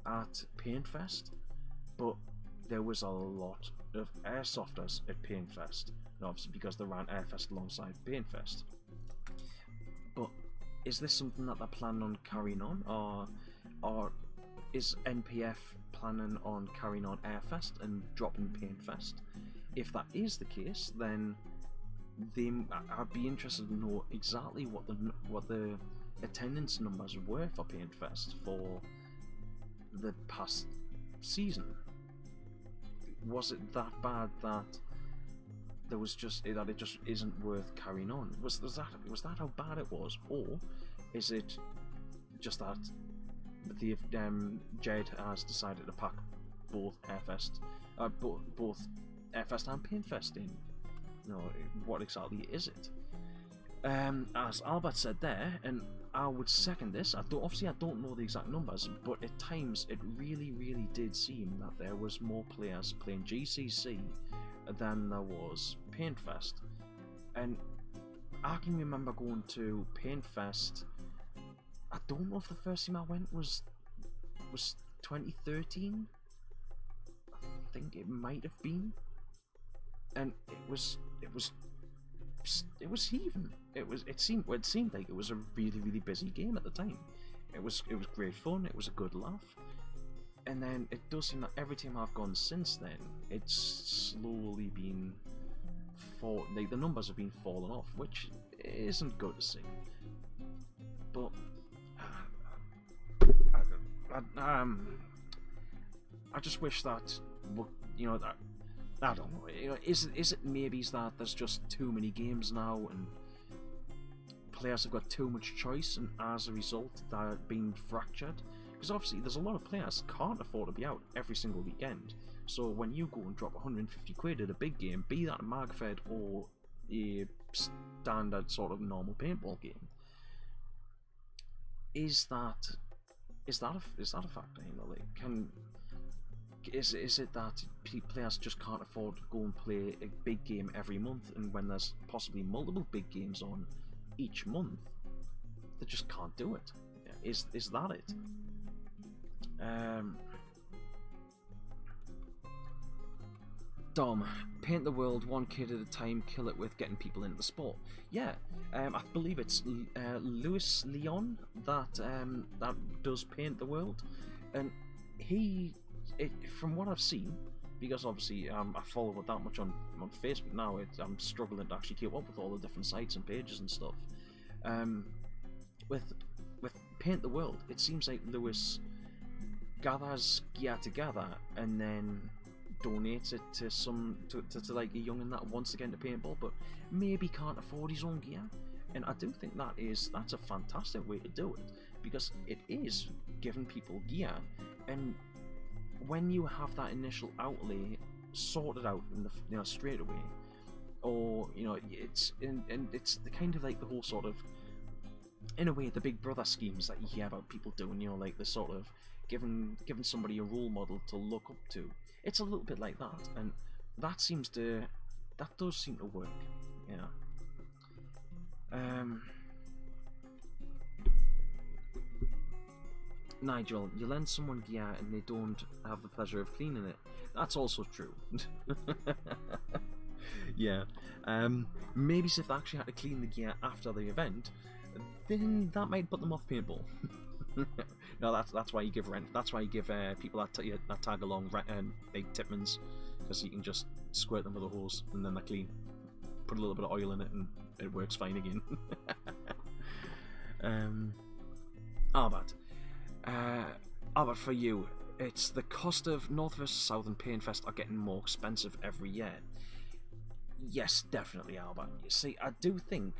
at Paintfest, but there was a lot of airsofters at Paintfest, and obviously because they ran Airfest alongside Paintfest. But is this something that they're planning on carrying on, or is NPF planning on carrying on Airfest and dropping Paintfest? If that is the case, then I'd be interested to know exactly what the attendance numbers were for Paintfest for the past season. Was it that bad that it just isn't worth carrying on? Was that how bad it was, or is it just that the Jed has decided to pack both Airfest, both Airfest and Paintfest in? You know, what exactly is it? As Albert said there, and I would second this. I don't know the exact numbers, but at times it really did seem that there was more players playing GCC than there was Paintfest. And I can remember going to Paintfest. I don't know if the first time I went was 2013. I think it might have been, and it was heaving. It seemed like it was a really busy game at the time. It was great fun. It was a good laugh. And then it does seem that every time I've gone since then, it's slowly been the numbers have been falling off, which isn't good to see. But I just wish that, you know, that, I don't know, you know, is it maybe that there's just too many games now and players have got too much choice, and as a result they're being fractured? Because obviously there's a lot of players can't afford to be out every single weekend, so when you go and drop 150 quid at a big game, be that a Magfed or a standard sort of normal paintball game, is that is that a factor? You know, like, is it that players just can't afford to go and play a big game every month, and when there's possibly multiple big games on each month, they just can't do it? Is that it? Dom, paint the world one kid at a time, kill it with getting people into the sport. Yeah, I believe it's Louis Leon that does paint the world, and from what I've seen, because obviously I follow it that much on Facebook now, I'm struggling to actually keep up with all the different sites and pages and stuff. With Paint the World, it seems like Lewis gathers gear together and then donates it to like a young'un that wants to get into paintball but maybe can't afford his own gear. And I do think that's a fantastic way to do it, because it is giving people gear, and when you have that initial outlay sorted out in the straight away, or it's the kind of like the whole sort of, in a way, the Big Brother schemes that you hear about people doing, like the sort of giving somebody a role model to look up to. It's a little bit like that, and that does seem to work. Yeah. Nigel, you lend someone gear and they don't have the pleasure of cleaning it. That's also true. Yeah. Maybe if they actually had to clean the gear after the event, then that might put them off paintball. No, that's why you give rent. That's why you give people that tag along big tipmans, because you can just squirt them with a hose and then they're clean. Put a little bit of oil in it and it works fine again. But for you, it's the cost of North vs South and Paintfest are getting more expensive every year. Yes, definitely, Albert. You see, I do think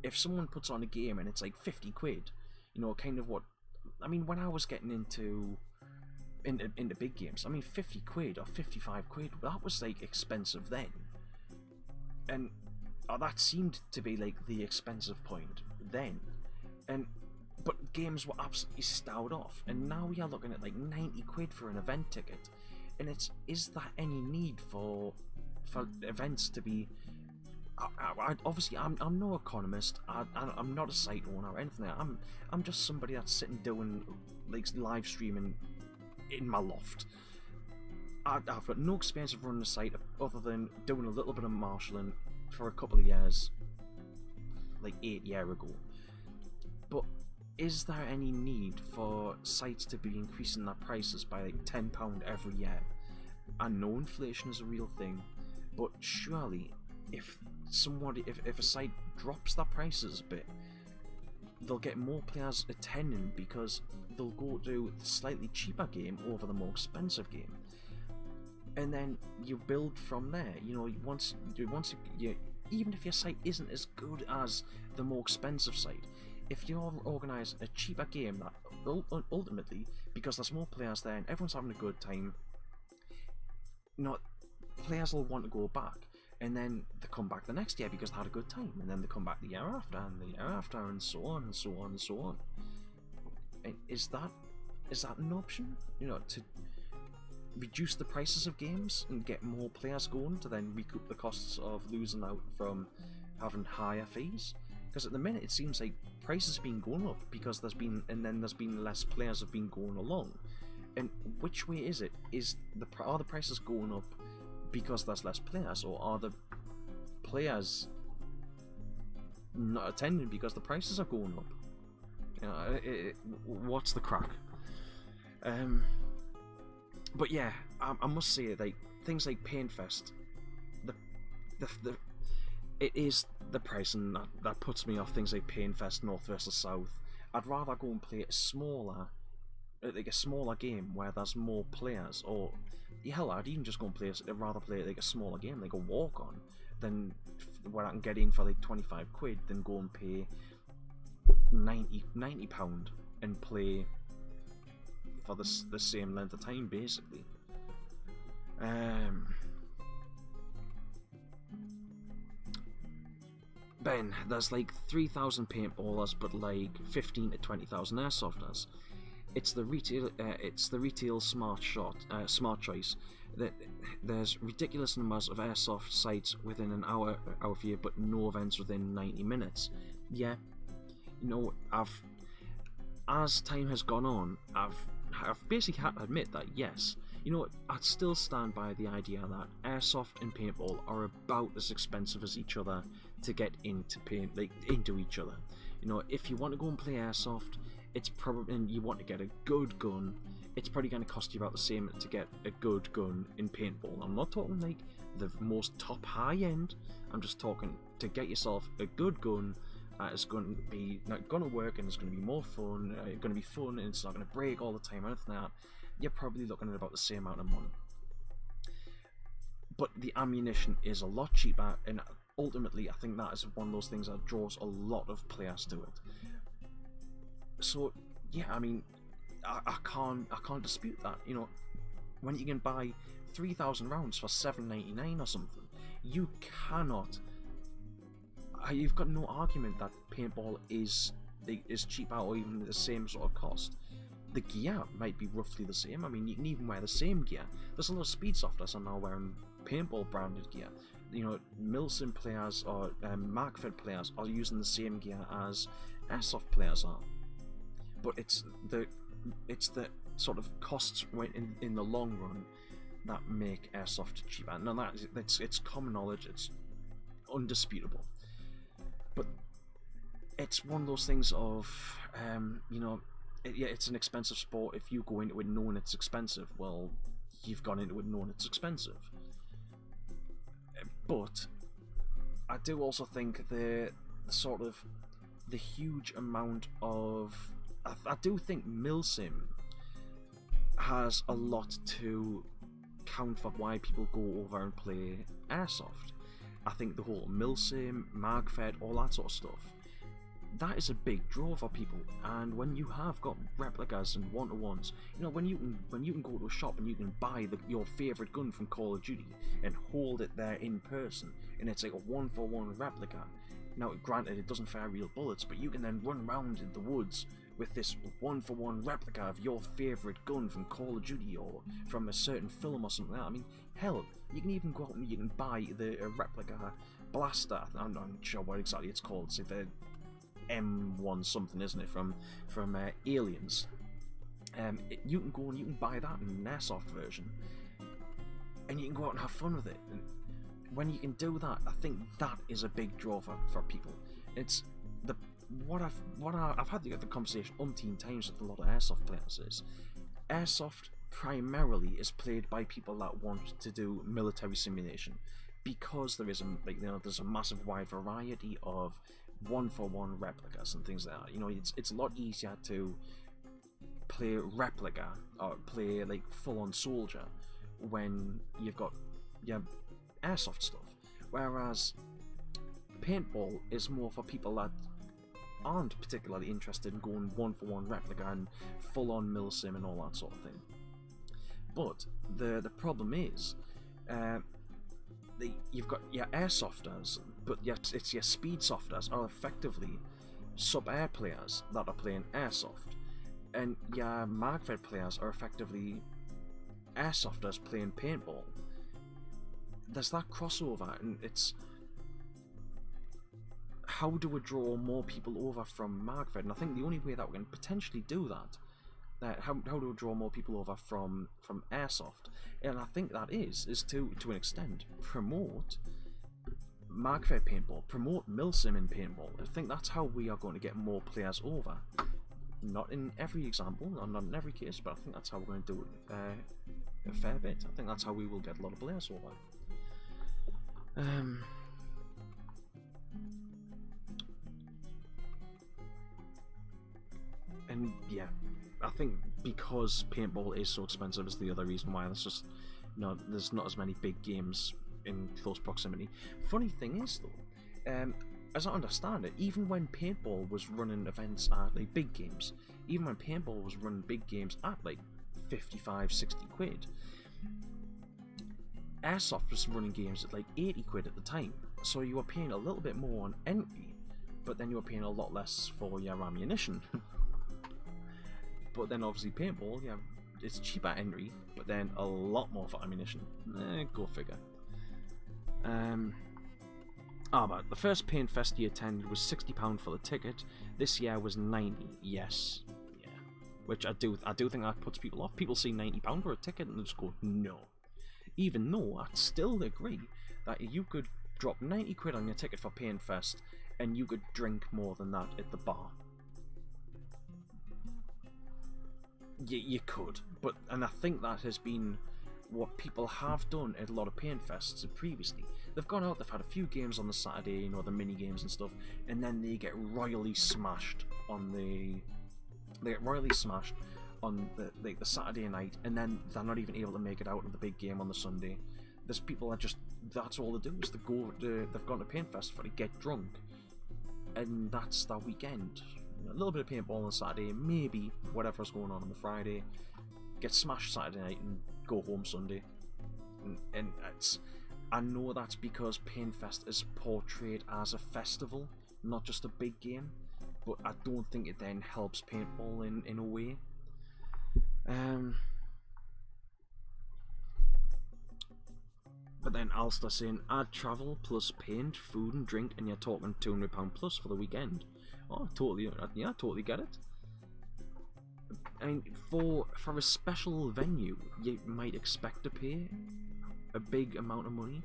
if someone puts on a game and it's like 50 quid, kind of what I mean, when I was getting into big games, I mean 50 quid or 55 quid, that was like expensive then, and that seemed to be like the expensive point then, but games were absolutely stowed off, and now we are looking at like 90 quid for an event ticket, and is there any need for events to be? Obviously, I'm no economist. I'm not a site owner or anything. I'm just somebody that's sitting doing like live streaming in my loft. I've got no experience of running a site other than doing a little bit of marshalling for a couple of years, like 8 years ago. But is there any need for sites to be increasing their prices by like £10 every year? I know inflation is a real thing, but surely if a site drops their prices a bit, they'll get more players attending because they'll go to the slightly cheaper game over the more expensive game, and then you build from there. Once you even if your site isn't as good as the more expensive site, if you organise a cheaper game that ultimately, because there's more players there and everyone's having a good time, players will want to go back. And then they come back the next year because they had a good time, and then they come back the year after, and the year after, and so on and so on and so on. And is that an option? To reduce the prices of games and get more players going to then recoup the costs of losing out from having higher fees? Because at the minute it seems like prices have been going up because there's been less players have been going along. And which way is it? Are the prices going up because there's less players, or are the players not attending because the prices are going up? What's the crack? But yeah, I must say, like, things like Paintfest, it is the pricing that puts me off things like Paintfest, North vs South. I'd rather go and play a smaller game where there's more players, or hell, I'd even just go and play like a smaller game, like a walk-on, than where I can get in for like 25 quid, then go and pay £90 and play for the same length of time, basically. Ben, there's like 3,000 paintballers, but like 15 to 20,000 airsofters. it's the retail smart choice. That there's ridiculous numbers of airsoft sites within an hour view, but no events within 90 minutes. Yeah, you know, as time has gone on, I've basically had to admit that yes, you know, I'd still stand by the idea that airsoft and paintball are about as expensive as each other to get into into each other. You know, if you want to go and play airsoft, it's probably, and you want to get a good gun, it's probably going to cost you about the same to get a good gun in paintball. I'm not talking like the most top high end. I'm just talking to get yourself a good gun. It's going to be going to work, and it's going to be more fun. It's going to be fun, and it's not going to break all the time or anything like that. You're probably looking at about the same amount of money. But the ammunition is a lot cheaper, and ultimately, I think that is one of those things that draws a lot of players to it. So, yeah, I mean, I can't dispute that. You know, when you can buy 3,000 rounds for $7.99 or something, you cannot. You've got no argument that paintball is cheaper or even the same sort of cost. The gear might be roughly the same. I mean, you can even wear the same gear. There's a lot of speedsofters are now wearing paintball branded gear. You know, Milsim players or Markfed players are using the same gear as airsoft players are. But it's the sort of costs in the long run that make airsoft cheaper. Now it's common knowledge. It's undisputable. But it's one of those things of, you know, it's an expensive sport. If you go into it knowing it's expensive, well, you've gone into it knowing it's expensive. But I do also think the huge amount of... I do think Milsim has a lot to count for why people go over and play airsoft. I think the whole Milsim, Magfed, all that sort of stuff, that is a big draw for people. And when you have got replicas and one-to-ones, you know, when you can go to a shop and you can buy your favourite gun from Call of Duty and hold it there in person, and it's like a one-for-one replica. Now, granted, it doesn't fire real bullets, but you can then run around in the woods with this one-for-one replica of your favourite gun from Call of Duty or from a certain film or something like that. I mean, hell, you can even go out and you can buy the replica blaster. I'm not sure what exactly it's called. It's like the M1 something, isn't it, from Aliens. You can go and you can buy that in an airsoft version, and you can go out and have fun with it. And when you can do that, I think that is a big draw for people. It's I've had the conversation umpteen times with a lot of airsoft players is airsoft primarily is played by people that want to do military simulation, because there is there's a massive wide variety of one-for-one replicas and things like that. You know, it's a lot easier to play replica or play like full-on soldier when you've got airsoft stuff, whereas paintball is more for people that aren't particularly interested in going one-for-one replica and full-on milsim and all that sort of thing. But the problem is, you've got your airsofters, but it's your speedsofters are effectively sub-air players that are playing airsoft, and your Magfed players are effectively airsofters playing paintball. There's that crossover, and it's how do we draw more people over from Magfed? And I think the only way that we can potentially do that, how do we draw more people over from airsoft? And I think that is to an extent promote Magfed paintball, promote Milsim in paintball. I think that's how we are going to get more players over. Not in every example, not in every case, but I think that's how we're going to do it a fair bit. I think that's how we will get a lot of players over. And yeah, I think because paintball is so expensive is the other reason why there's not as many big games in close proximity. Funny thing is though, as I understand it, even when paintball was running events at like big games, even when paintball was running big games at like 55, 60 quid, airsoft was running games at like 80 quid at the time. So you were paying a little bit more on entry, but then you were paying a lot less for your ammunition. But then obviously paintball, yeah, it's cheaper entry, but then a lot more for ammunition. Go figure. But the first Paint Fest you attended was £60 for the ticket. This year was 90. Yes, yeah. Which I do think that puts people off. People see £90 for a ticket and they just go no. Even though I'd still agree that you could drop 90 quid on your ticket for Paint Fest and you could drink more than that at the bar. You could, and I think that has been what people have done at a lot of Paint Fests previously. They've gone out, they've had a few games on the Saturday, you know, the mini games and stuff, and then they get royally smashed on the Saturday night, and then they're not even able to make it out of the big game on the Sunday. There's people that just, that's all they do is they've gone to Paint Fest to get drunk, and that's their weekend. A little bit of paintball on Saturday, maybe whatever's going on the Friday, get smashed Saturday night and go home Sunday. And I know that's because Paintfest is portrayed as a festival, not just a big game, but I don't think it then helps paintball in a way. But then Alster saying, add travel plus paint, food and drink, and you're talking £200 plus for the weekend. Oh, totally, yeah, I totally get it. I mean, for a special venue, you might expect to pay a big amount of money.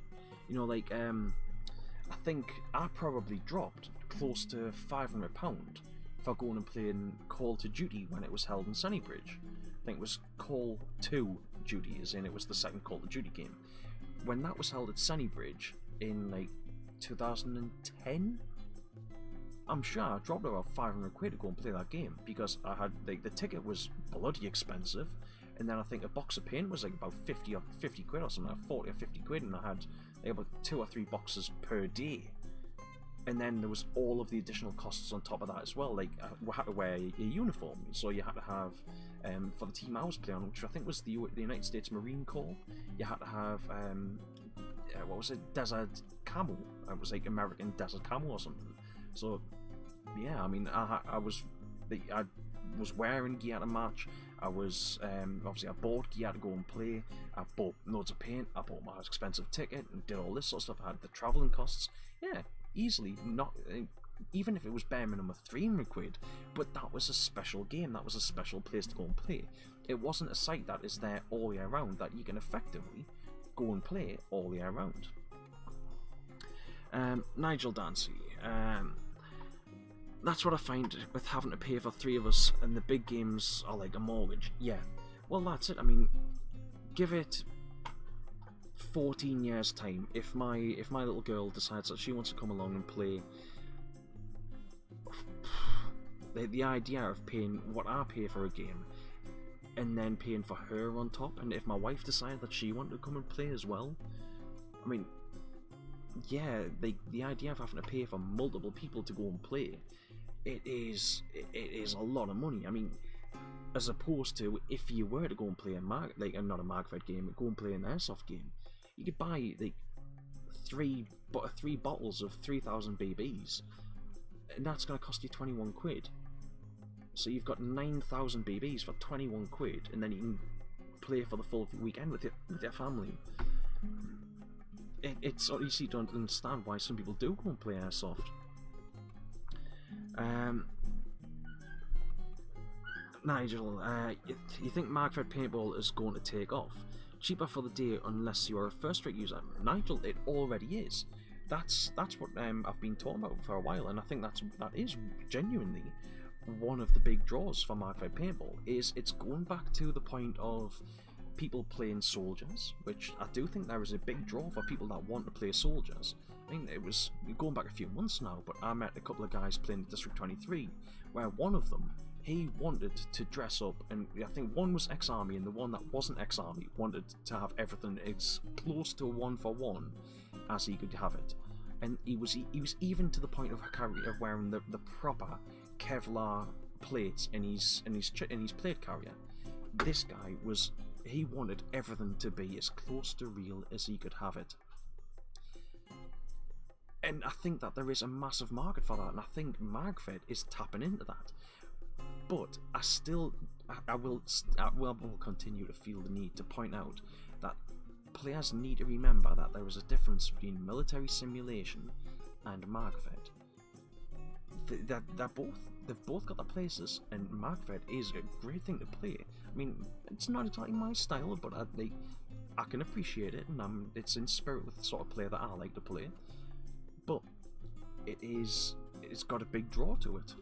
You know, like, I think I probably dropped close to £500 for going and playing Call to Duty when it was held in Sunnybridge. I think it was Call to Duty, as in it was the second Call to Duty game. When that was held at Sunnybridge in, like, 2010, I'm sure I dropped about 500 quid to go and play that game, because I had, like, the ticket was bloody expensive, and then I think a box of paint was like about 50 quid or something, like 40 or 50 quid, and I had like about 2 or 3 boxes per day. And then there was all of the additional costs on top of that as well, like we had to wear a uniform, so you had to have, for the team I was playing on, which I think was the United States Marine Corps, you had to have, what was it, Desert Camo, it was like American Desert Camo or something. So yeah, I mean, I was wearing gear to match. I was obviously I bought gear to go and play. I bought loads of paint. I bought my expensive ticket and did all this sort of stuff. I had the travelling costs. Yeah, easily not. Even if it was bare minimum 300 quid, but that was a special game. That was a special place to go and play. It wasn't a site that is there all year round that you can effectively go and play all year round. Nigel Dancy. That's what I find with having to pay for 3 of us, and the big games are like a mortgage. Yeah, well that's it. I mean, give it 14 years time. If my little girl decides that she wants to come along and play, the idea of paying what I pay for a game, and then paying for her on top, and if my wife decided that she wanted to come and play as well, I mean, yeah, the idea of having to pay for multiple people to go and play, it is a lot of money. I mean, as opposed to if you were to go and play not a Magfed game, go and play an airsoft game, you could buy like three bottles of 3,000 BBs, and that's going to cost you 21 quid. So you've got 9,000 BBs for 21 quid, and then you can play for the full weekend with your family. It's so easy to understand why some people do go and play airsoft. Nigel, you think Magfed Paintball is going to take off? Cheaper for the day unless you are a first-rate user. Nigel, it already is. That's what I've been talking about for a while, and I think that is genuinely one of the big draws for Magfed Paintball. Is it's going back to the point of people playing soldiers, which I do think there is a big draw for people that want to play soldiers. I mean, it was going back a few months now, but I met a couple of guys playing District 23, where one of them, he wanted to dress up, and I think one was ex-army, and the one that wasn't ex-army wanted to have everything as close to 1-for-1 as he could have it. And he was even to the point of wearing the proper Kevlar plates in his plate carrier. This guy he wanted everything to be as close to real as he could have it. And I think that there is a massive market for that, and I think Magfed is tapping into that. But I will continue to feel the need to point out that players need to remember that there is a difference between military simulation and Markfed. They've both got their places, and Markfed is a great thing to play. I mean, it's not exactly my style, but I can appreciate it, and it's in spirit with the sort of play that I like to play. But it's got a big draw to it.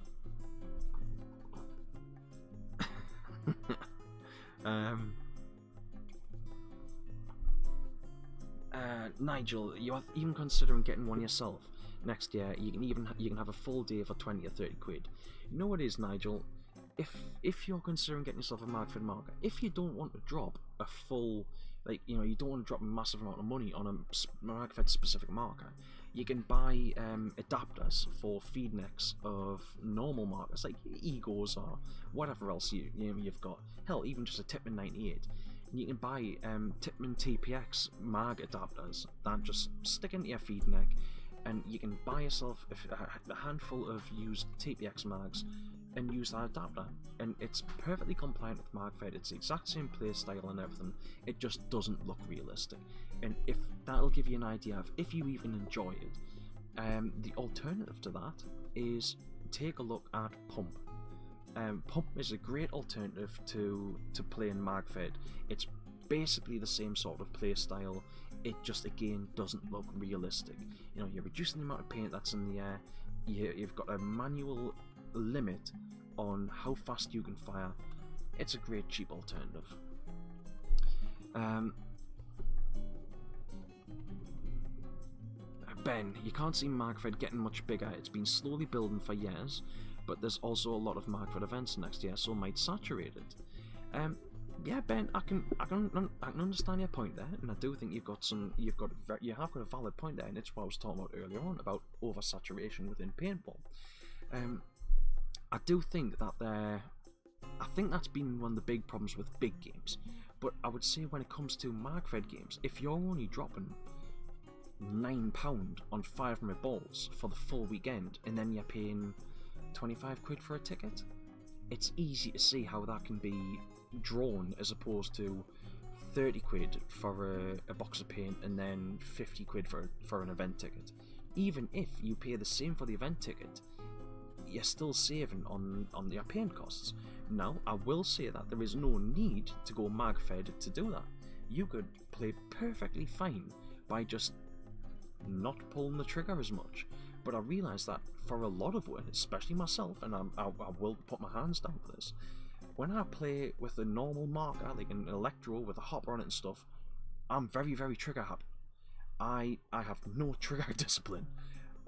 Nigel, you are even considering getting one yourself next year. You can have a full day for 20 or 30 quid. You know what it is, Nigel? If you're considering getting yourself a Markfed marker, if you don't want to drop a full, you don't want to drop a massive amount of money on a Markfed specific marker, you can buy adapters for feed necks of normal markers like Egos or whatever else you've got. Hell, even just a Tipman 98. And you can buy Tipman TPX mag adapters that just stick into your feed neck, and you can buy yourself a handful of used TPX mags and use that adapter, and it's perfectly compliant with Markfed. It's the exact same playstyle and everything. It just doesn't look realistic, and if that'll give you an idea of if you even enjoy it. The alternative to that is take a look at Pump. Pump is a great alternative to playing Markfed. It's basically the same sort of play style. It just again doesn't look realistic. You're reducing the amount of paint that's in the air. You've got a manual limit on how fast you can fire. It's a great cheap alternative. Ben, you can't see Markfed getting much bigger. It's been slowly building for years, but there's also a lot of Markfed events next year, so it might saturate it. Yeah, Ben, I can understand your point there, and I do think you have got a valid point there, and it's what I was talking about earlier on about oversaturation within paintball. I do think that I think that's been one of the big problems with big games, but I would say when it comes to Markfed games, if you're only dropping £9 on 500 balls for the full weekend, and then you're paying 25 quid for a ticket, it's easy to see how that can be drawn as opposed to 30 quid for a box of paint and then 50 quid for an event ticket. Even if you pay the same for the event ticket, you're still saving on your paint costs. Now, I will say that there is no need to go Markfed to do that. You could play perfectly fine by just not pulling the trigger as much. But I realise that for a lot of it, especially myself, and I will put my hands down for this, when I play with a normal marker, like an electro with a hopper on it and stuff, I'm very, very trigger happy. I have no trigger discipline.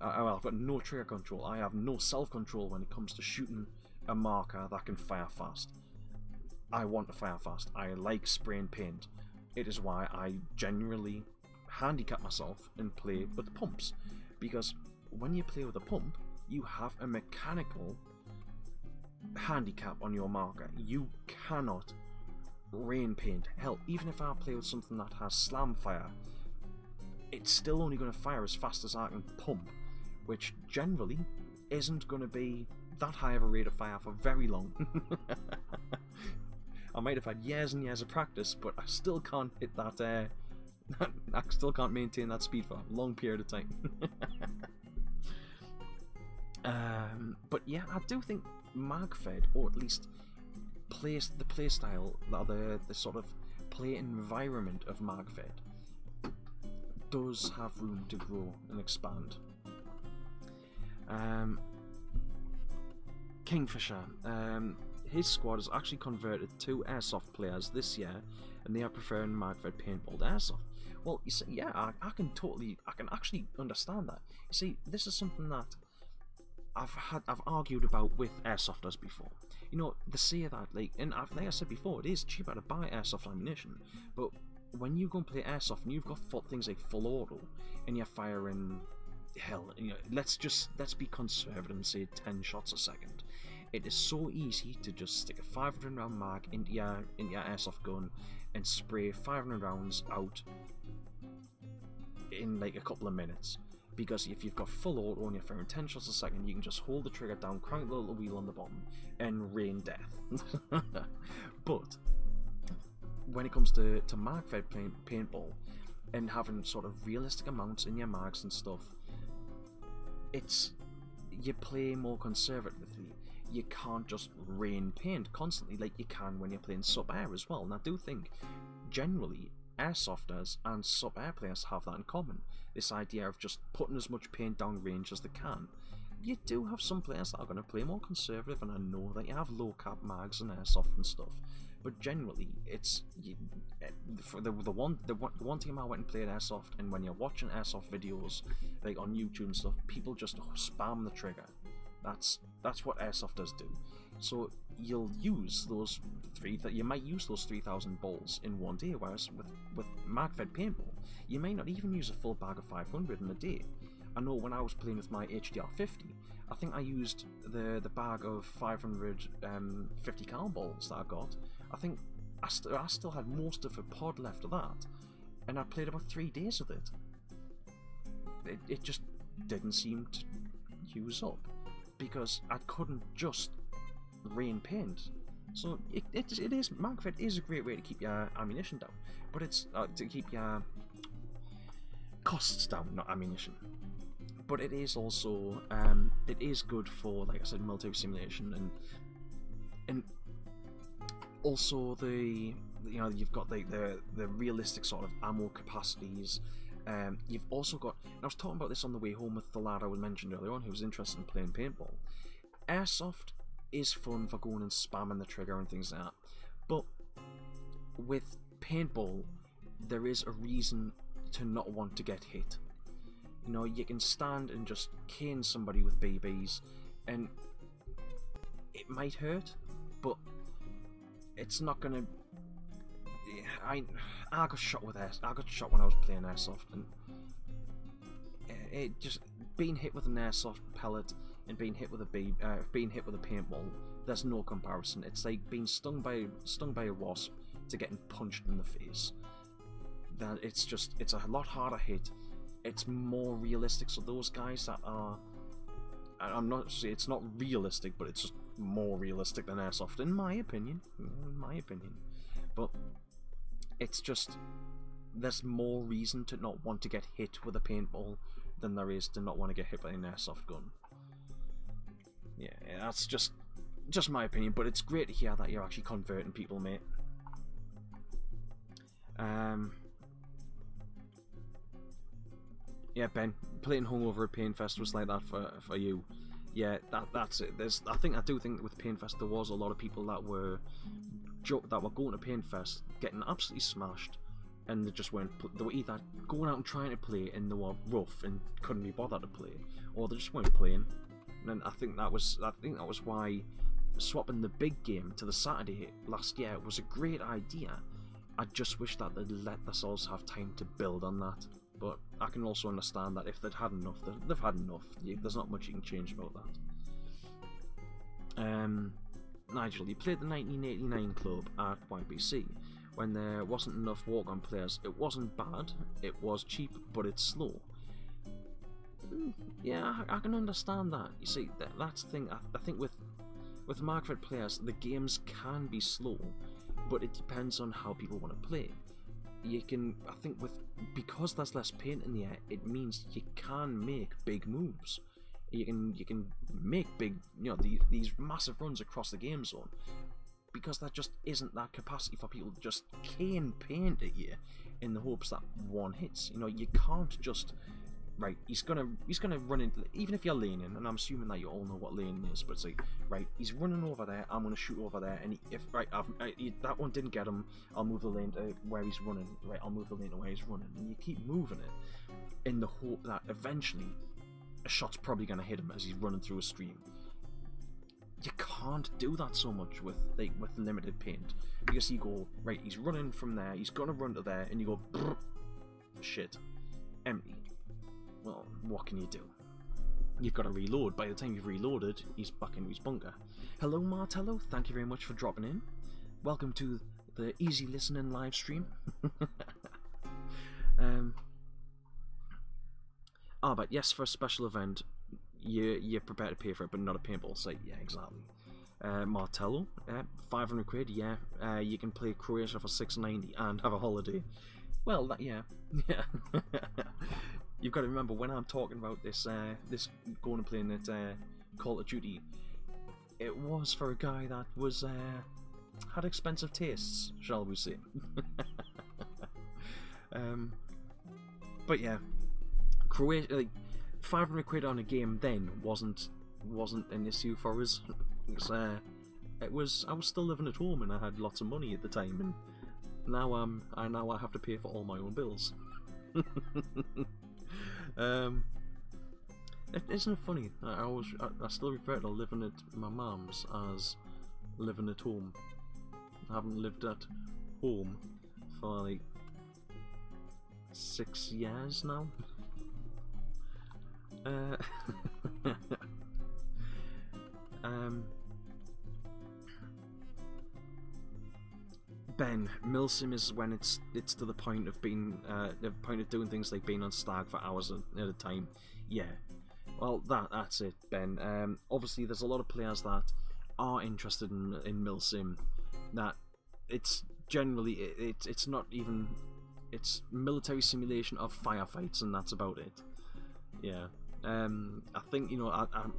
I've got no trigger control. I have no self-control when it comes to shooting a marker that can fire fast. I want to fire fast. I like spraying paint. It is why I genuinely handicap myself and play with the pumps. Because when you play with a pump, you have a mechanical handicap on your marker. You cannot rain paint. Hell, even if I play with something that has slam fire, it's still only going to fire as fast as I can pump, which generally isn't going to be that high of a rate of fire for very long. I might have had years and years of practice, but I still can't hit that. I still can't maintain that speed for a long period of time. But yeah, I do think Markfed, or at least the play style, the sort of play environment of Markfed, does have room to grow and expand. Kingfisher, his squad has actually converted 2 airsoft players this year, and they are preferring Markfed paintball to airsoft. Well, you see, yeah, I can actually understand that. You see, this is something that I've argued about with airsofters before. They say that, like I said before, it is cheaper to buy airsoft ammunition, but when you go and play airsoft and you've got things like full auto and you're firing, hell, let's be conservative and say 10 shots a second. It is so easy to just stick a 500 round mag into your airsoft gun and spray 500 rounds out in like a couple of minutes. because if you've got full auto and you're firing 10 shots a second, you can just hold the trigger down, crank the little wheel on the bottom, and rain death. But when it comes to mag-fed paintball and having sort of realistic amounts in your mags and stuff, you play more conservatively. You can't just rain paint constantly like you can when you're playing sub-air as well. And I do think generally airsofters and sub-air players have that in common. This idea of just putting as much paint down range as they can. You do have some players that are going to play more conservative, and I know that you have low cap mags and airsoft and stuff. But generally, the one time I went and played airsoft, and when you're watching airsoft videos like on YouTube and stuff, people just spam the trigger. That's what airsofters do. So you'll use those you might use those 3,000 balls in one day, whereas with mag-fed paintball, you may not even use a full bag of 500 in a day. I know when I was playing with my HDR50, I think I used the bag of 500 50 cal balls that I got. I think I still had most of a pod left of that, and I played about 3 days with it. It just didn't seem to use up, because I couldn't just rain paint. So it is, mag-fed is a great way to keep your ammunition down, but it's to keep your costs down, not ammunition. But it is also it is good for, like I said, military simulation, and also you've got the realistic sort of ammo capacities. You've also got, and I was talking about this on the way home with the lad I mentioned earlier on who was interested in playing paintball. Airsoft is fun for going and spamming the trigger and things like that, but with paintball there is a reason to not want to get hit. You know, you can stand and just cane somebody with BBs, and it might hurt, but it's not gonna. I got shot with I got shot when I was playing airsoft, and it just being hit with an airsoft pellet and being hit with a paintball. There's no comparison. It's like being stung by a wasp to getting punched in the face. That it's a lot harder hit. It's more realistic. So those guys that are, I'm not saying it's not realistic, but it's just more realistic than airsoft, in my opinion. But it's just, there's more reason to not want to get hit with a paintball than there is to not want to get hit by an airsoft gun. Yeah, that's just my opinion, but it's great to hear that you're actually converting people, mate. Yeah, Ben, playing hungover at Paintfest was like that for you. Yeah, that's it. I do think that with Paintfest there was a lot of people that were going to Paintfest getting absolutely smashed, and they just weren't. They were either going out and trying to play and they were rough and couldn't be bothered to play, or they just weren't playing. And I think that was why swapping the big game to the Saturday last year was a great idea. I just wish that they'd let themselves have time to build on that. But I can also understand that if they'd had enough, they've had enough. There's not much you can change about that. Nigel, you played the 1989 club at YBC when there wasn't enough walk-on players. It wasn't bad, it was cheap, but it's slow. Yeah, I can understand that. You see, that's the thing. I think with mag-fed players, the games can be slow, but it depends on how people want to play. You can, I think, because there's less paint in the air, it means you can make big moves. You can make big, these massive runs across the game zone, because there just isn't that capacity for people to just cane paint at you in the hopes that one hits. You can't just. Right, he's gonna run in, even if you're laning, and I'm assuming that you all know what laning is, but it's like, right, he's running over there, I'm gonna shoot over there, and that one didn't get him, I'll move the lane to where he's running, right, I'll move the lane to where he's running, and you keep moving it, in the hope that eventually, a shot's probably gonna hit him as he's running through a stream. You can't do that so much with limited paint, because you go, right, he's running from there, he's gonna run to there, and you go, brrr, shit, empty. Well, what can you do? You've got to reload. By the time you've reloaded, he's back into his bunker. Hello, Martello. Thank you very much for dropping in. Welcome to the easy listening live stream. Oh, but yes, for a special event, you're prepared to pay for it, but not a paintball site. Yeah, exactly. Martello, 500 quid. Yeah, you can play Croatia for 690 and have a holiday. Well, yeah. You've got to remember when I'm talking about this, this going and playing at Call of Duty. It was for a guy that was had expensive tastes, shall we say? But yeah, Croatia, like 500 quid on a game then wasn't an issue for us. I was still living at home and I had lots of money at the time, and now I have to pay for all my own bills. Isn't it funny? I still refer to living at my mum's as living at home. I haven't lived at home for like 6 years now. Ben, milsim is when it's to the point of being the point of doing things like being on stag for hours at a time. Yeah, well that's it, Ben. Obviously, there's a lot of players that are interested in milsim. That it's generally it's not even, it's military simulation of firefights, and that's about it. Yeah. I think, you know,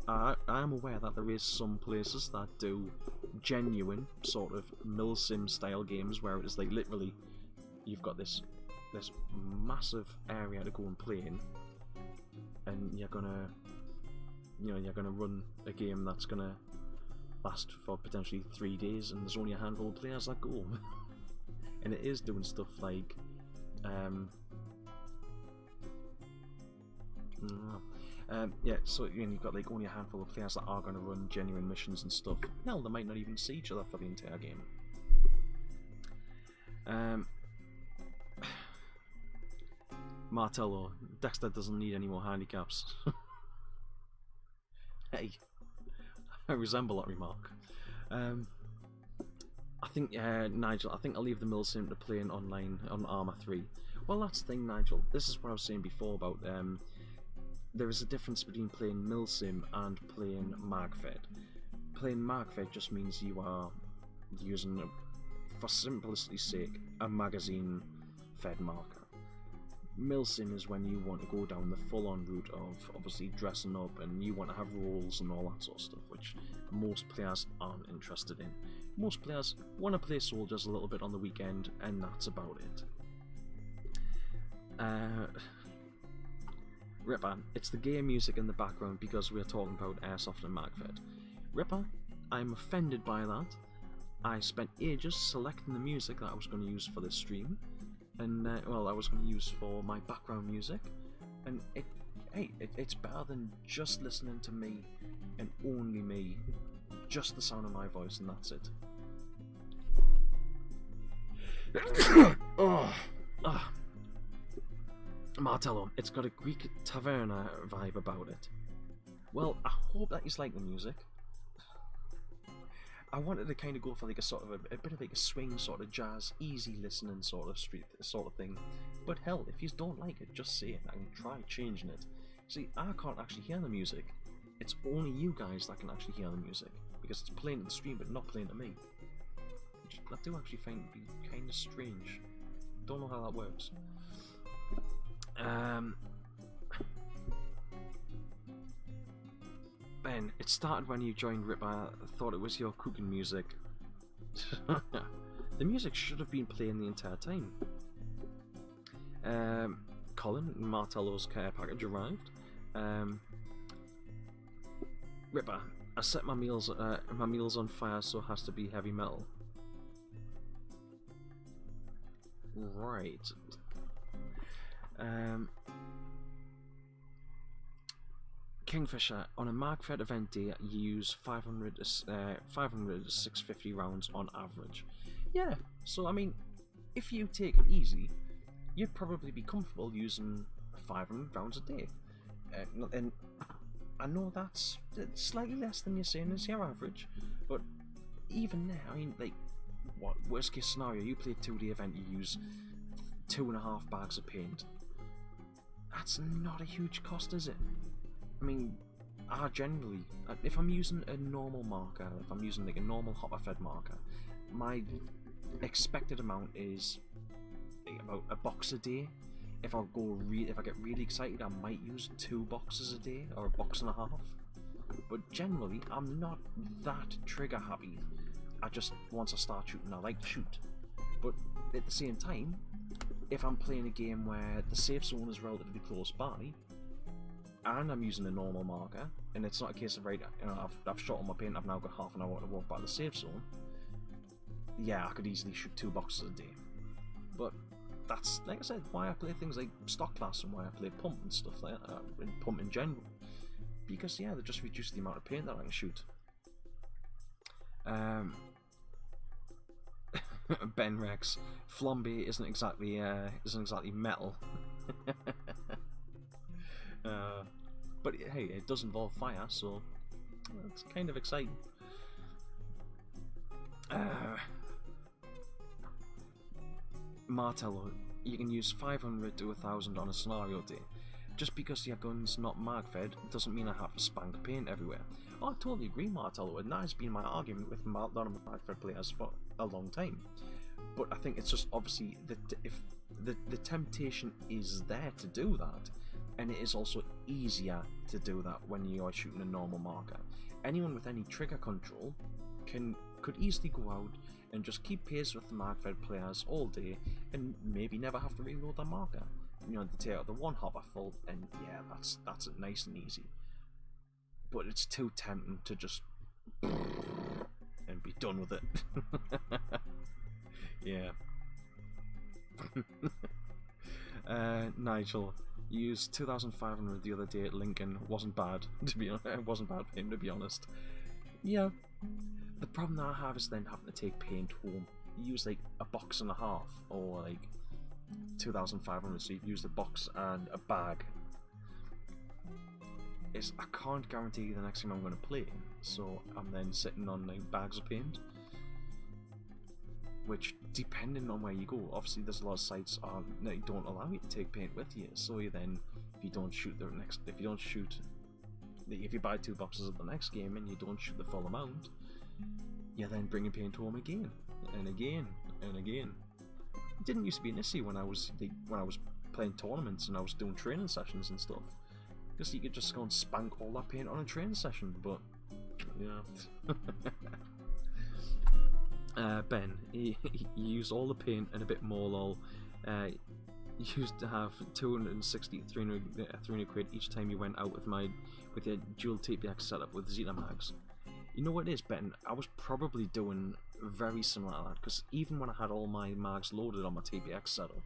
I am aware that there is some places that do genuine sort of milsim style games where it's like literally you've got this massive area to go and play in, and you're gonna run a game that's gonna last for potentially 3 days, and there's only a handful of players that go. And it is doing stuff like yeah, so you've got like only a handful of players that are going to run genuine missions and stuff. Hell, they might not even see each other for the entire game. Martello, Dexter doesn't need any more handicaps. Hey, I resemble that remark. I think, Nigel, I think I'll leave the milsim to playing online on Arma 3. Well, that's the thing, Nigel. This is what I was saying before about there is a difference between playing milsim and playing magfed. Playing magfed just means you are using, for simplicity's sake, a magazine-fed marker. Milsim is when you want to go down the full-on route of obviously dressing up, and you want to have roles and all that sort of stuff, which most players aren't interested in. Most players want to play soldiers a little bit on the weekend, and that's about it. Ripper, it's the game music in the background because we're talking about airsoft and magfed. Ripper, I'm offended by that. I spent ages selecting the music that I was going to use for this stream, and well, I was going to use for my background music, and it's better than just listening to me and only me, just the sound of my voice, and that's it. Oh. Martello, it's got a Greek taverna vibe about it. Well, I hope that you like the music. I wanted to kind of go for like a sort of a bit of like a swing sort of jazz, easy listening sort of street sort of thing. But hell, if you don't like it, just say it. I can try changing it. See, I can't actually hear the music. It's only you guys that can actually hear the music because it's playing to the stream but not playing to me. Which I do actually find to be kind of strange. Don't know how that works. Ben, it started when you joined Ripper. I thought it was your cooking music. The music should have been playing the entire time. Colin, Martello's care package arrived. Ripper, I set my meals on fire, so it has to be heavy metal. Right. Kingfisher, on a magfed event day, you use 500 to 650 rounds on average. Yeah, so I mean, if you take it easy, you'd probably be comfortable using 500 rounds a day. And I know that's slightly less than you're saying is your average, but even there, I mean, like, what worst case scenario? You play a 2-day event, you use 2.5 bags of paint. that's not a huge cost, is it? I mean, I generally, if I'm using a normal marker, if I'm using like a normal hopper-fed marker, my expected amount is about a box a day. If if I get really excited, I might use 2 boxes a day or a box and a half. But generally, I'm not that trigger happy. I just, once I start shooting, I like to shoot. But at the same time, if I'm playing a game where the safe zone is relatively close by, and I'm using a normal marker, and it's not a case of, right, you know, I've shot on my paint, I've now got half an hour to walk by the safe zone, yeah, I could easily shoot 2 boxes a day. But that's, like I said, why I play things like stock class and why I play pump and stuff like that, and pump in general. Because, yeah, they just reduce the amount of paint that I can shoot. Ben Rex, Flambe isn't exactly metal. But hey, it does involve fire, so it's kind of exciting. Martello, you can use 500 to 1000 on a scenario day. Just because your gun's not mag-fed doesn't mean I have to spank paint everywhere. Oh, I totally agree, Martello, and that has been my argument with a lot of mag-fed players for a long time. But I think it's just obviously if the temptation is there to do that, and it is also easier to do that when you are shooting a normal marker. Anyone with any trigger control could easily go out and just keep pace with the mag-fed players all day and maybe never have to reload their marker. You know, they take out the one hopper full, and yeah, that's nice and easy. But it's too tempting to just and be done with it. Yeah. Nigel, you used 2,500 the other day at Lincoln. Wasn't bad, to be honest. It wasn't bad for him, to be honest. Yeah. The problem that I have is then having to take paint home. You use like a box and a half, or like 2,500, so you've used a box and a bag. I can't guarantee the next time I'm going to play, so I'm then sitting on like bags of paint. Which, depending on where you go, obviously there's a lot of sites that don't allow you to take paint with you. So if you buy 2 boxes of the next game and you don't shoot the full amount, you're then bringing paint home again and again and again. It didn't used to be an issue when I was playing tournaments and I was doing training sessions and stuff, because you could just go and spank all that paint on a training session. But yeah. Ben, you used all the paint and a bit more, lol. You used to have 260 300 quid each time you went out with your dual TPX setup with Zeta mags. You know what it is, Ben? I was probably doing very similar to that, because even when I had all my mags loaded on my TPX setup,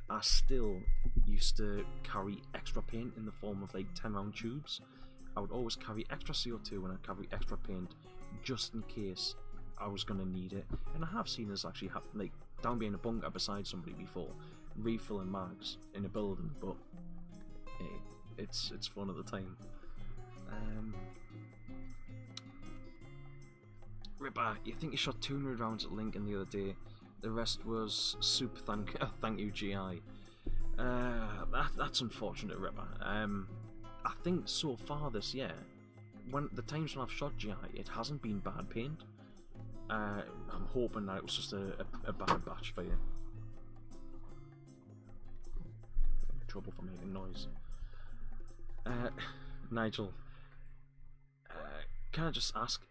I still used to carry extra paint in the form of like 10 round tubes. I would always carry extra CO2 and I'd carry extra paint just in case I was going to need it. And I have seen us actually have, like, down being a bunker beside somebody before, refilling mags in a building, but hey, it's fun at the time. Ripper, you think you shot 200 rounds at Lincoln the other day, the rest was soup, thank you GI. That's unfortunate, Ripper. I think so far this year, the times when I've shot GI, it hasn't been bad paint. I'm hoping that it was just a bad batch for you. Trouble for making noise. Nigel, can I just ask,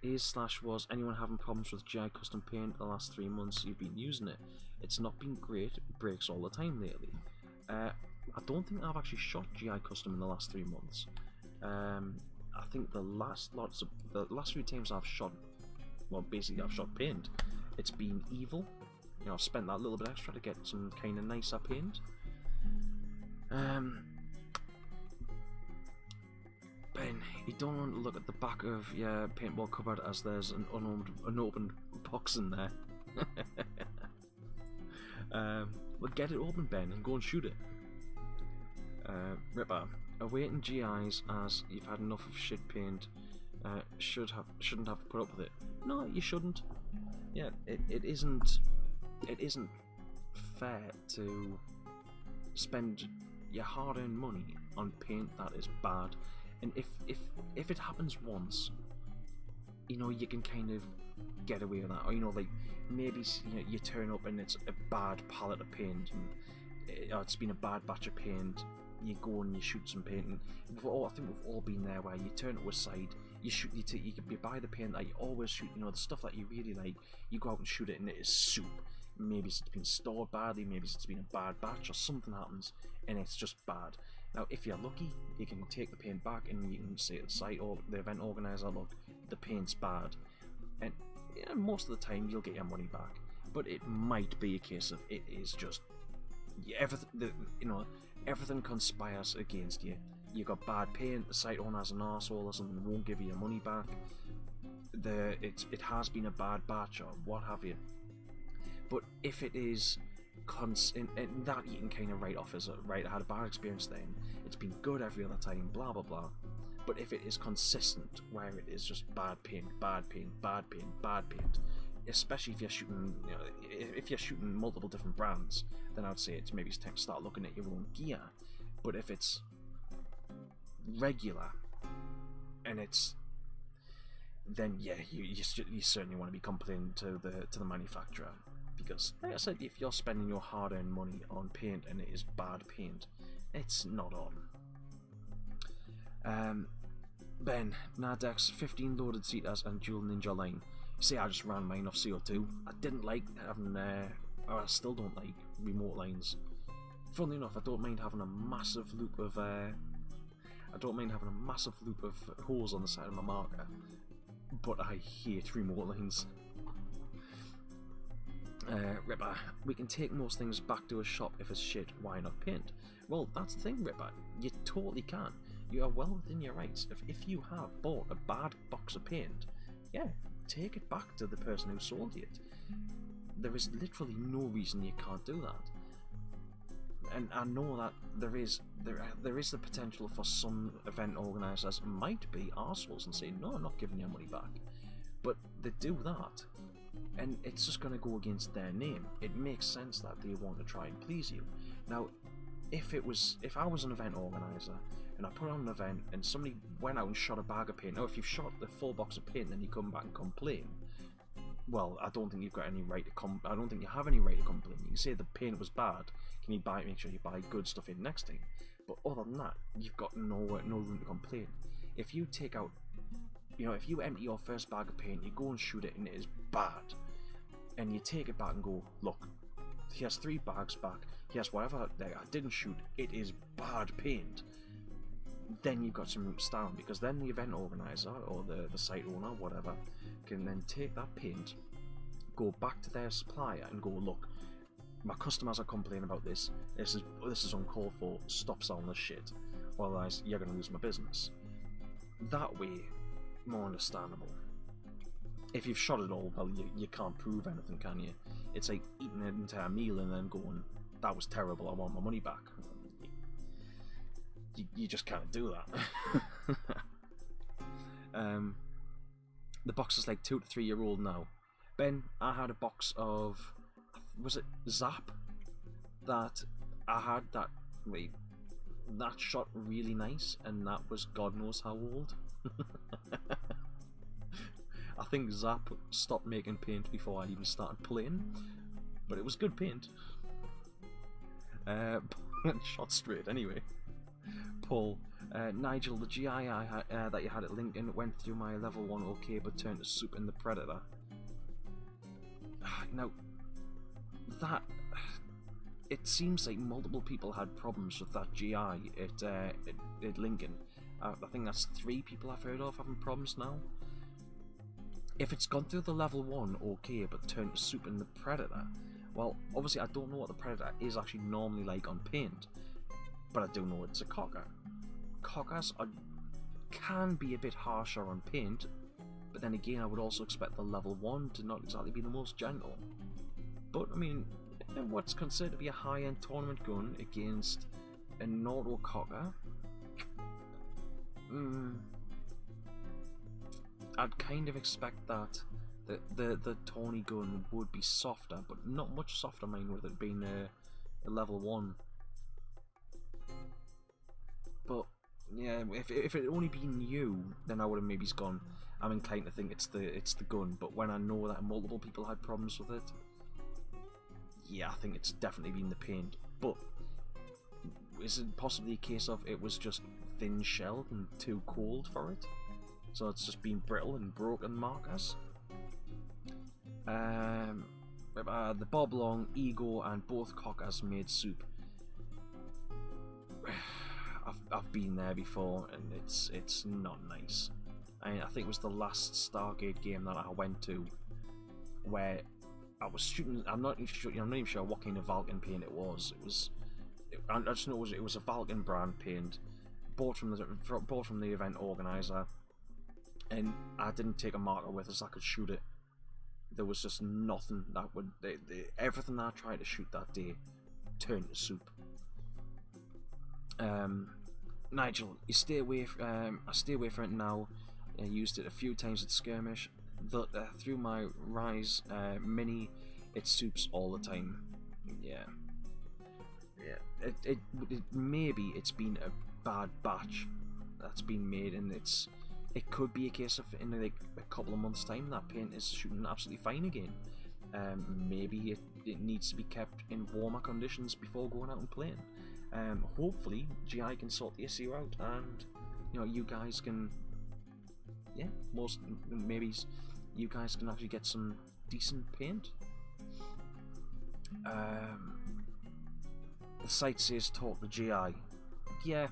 was anyone having problems with GI custom paint the last 3 months you've been using it? It's not been great, it breaks all the time lately. I don't think I've actually shot GI custom in the last 3 months. I think the last few times I've shot, well, basically I've shot paint, it's been evil. You know, I've spent that little bit extra to get some kind of nicer paint. Ben, you don't want to look at the back of your paintball cupboard as there's an unopened box in there. Well, get it open, Ben, and go and shoot it. Ripper, awaiting GIs as you've had enough of shit paint. Shouldn't have to put up with it. No, you shouldn't. Yeah, it isn't fair to spend your hard-earned money on paint that is bad. And if it happens once, you know, you can kind of get away with that. Or, you know, like, maybe, you know, you turn up and it's a bad palette of paint, and it's been a bad batch of paint. You go and you shoot some paint, and I think we've all been there, where you turn to a side, you buy the paint that you always shoot, you know, the stuff that you really like, you go out and shoot it, and it is soup. Maybe it's been stored badly, maybe it's been a bad batch, or something happens, and it's just bad. Now, if you're lucky, you can take the paint back, and you can say to the site or the event organizer, look, the paint's bad, and yeah, most of the time you'll get your money back. But it might be a case of it is just everything conspires against you. You got bad paint, the site owner's an arsehole or something, won't give you your money back. It has been a bad batch or what have you. But if it is and that you can kind of write off as right, I had a bad experience then, it's been good every other time, blah blah blah. But if it is consistent, where it is just bad paint, bad paint, bad paint, bad paint, especially if you're shooting, you know, if you're shooting multiple different brands, then I'd say it's maybe time to start looking at your own gear. But if it's regular, and then yeah, you certainly want to be complaining to the manufacturer, because like I said, if you're spending your hard-earned money on paint and it is bad paint, it's not on. Ben, Nardex, 15 loaded Zetas and dual ninja line. See, I just ran mine off CO2. I didn't like having, or I still don't like remote lines. Funnily enough, I don't mind having a massive loop of, holes on the side of my marker, but I hate remote lines. Ripper, we can take most things back to a shop if it's shit, why not paint? Well, that's the thing, Ripper, you totally can. You are well within your rights. If you have bought a bad box of paint, yeah, take it back to the person who sold you it. There is literally no reason you can't do that. And I know that there is the potential for some event organisers might be arseholes and say, no, I'm not giving your money back. But they do that, and it's just going to go against their name. It makes sense that they want to try and please you. Now, if I was an event organiser and I put on an event and somebody went out and shot a bag of paint, now if you've shot the full box of paint and then you come back and complain, well, I don't think you've got any right to I don't think you have any right to complain. You can say the paint was bad. Can you make sure you buy good stuff in next time? But other than that, you've got no room to complain. If you take out, you know, if you empty your first bag of paint, you go and shoot it and it is bad, and you take it back and go, look, here's 3 bags back, here's whatever I didn't shoot, it is bad paint, then you've got some room to stand, because then the event organizer or the site owner, whatever, can then take that paint, go back to their supplier and go, look, my customers are complaining about this is uncalled for, stop selling this shit, otherwise you're going to lose my business. That way, more understandable. If you've shot it all, well, you can't prove anything, can you? It's like eating an entire meal and then going, that was terrible, I want my money back. You just can't do that. The box is like 2 to 3 year old now. Ben, I had a box of, was it Zap? That I had that shot really nice, and that was God knows how old. I think Zap stopped making paint before I even started playing, but it was good paint. Shot straight anyway. Paul, Nigel, the GI that you had at Lincoln went through my level 1 okay, but turned to soup in the Predator. Now, it seems like multiple people had problems with that GI at Lincoln. I think that's 3 people I've heard of having problems now. If it's gone through the level 1 okay, but turned to soup in the Predator, well, obviously I don't know what the Predator is actually normally like on paint, but I do know it's a cocker. Cockers can be a bit harsher on paint, but then again I would also expect the level 1 to not exactly be the most gentle. But I mean, what's considered to be a high-end tournament gun against an auto cocker, I'd kind of expect that the Tony gun would be softer, but not much softer, mine, with it being a level 1. But yeah, if it had only been you, then I would have maybe gone. I'm inclined to think it's the gun. But when I know that multiple people had problems with it, yeah, I think it's definitely been the paint. But is it possibly a case of it was just thin shelled and too cold for it? So it's just been brittle and broken markers. The Bob Long, Ego, and both cockers made soup. I've been there before, and it's not nice. I think it was the last Stargate game that I went to, where I was shooting. I'm not even sure what kind of Vulcan paint it was. I just know it was a Vulcan brand paint, bought from the event organizer, and I didn't take a marker with us so I could shoot it. There was just nothing that would. Everything that I tried to shoot that day turned to soup. Nigel, I stay away from it now. I used it a few times at skirmish. Through my Rise mini, it soups all the time. Yeah. Maybe it's been a bad batch that's been made, and it could be a case of in like a couple of months' time that paint is shooting absolutely fine again. Maybe it needs to be kept in warmer conditions before going out and playing. Hopefully GI can sort the issue out, and you guys can, maybe you guys can actually get some decent paint. The site says talk to GI. Yeah,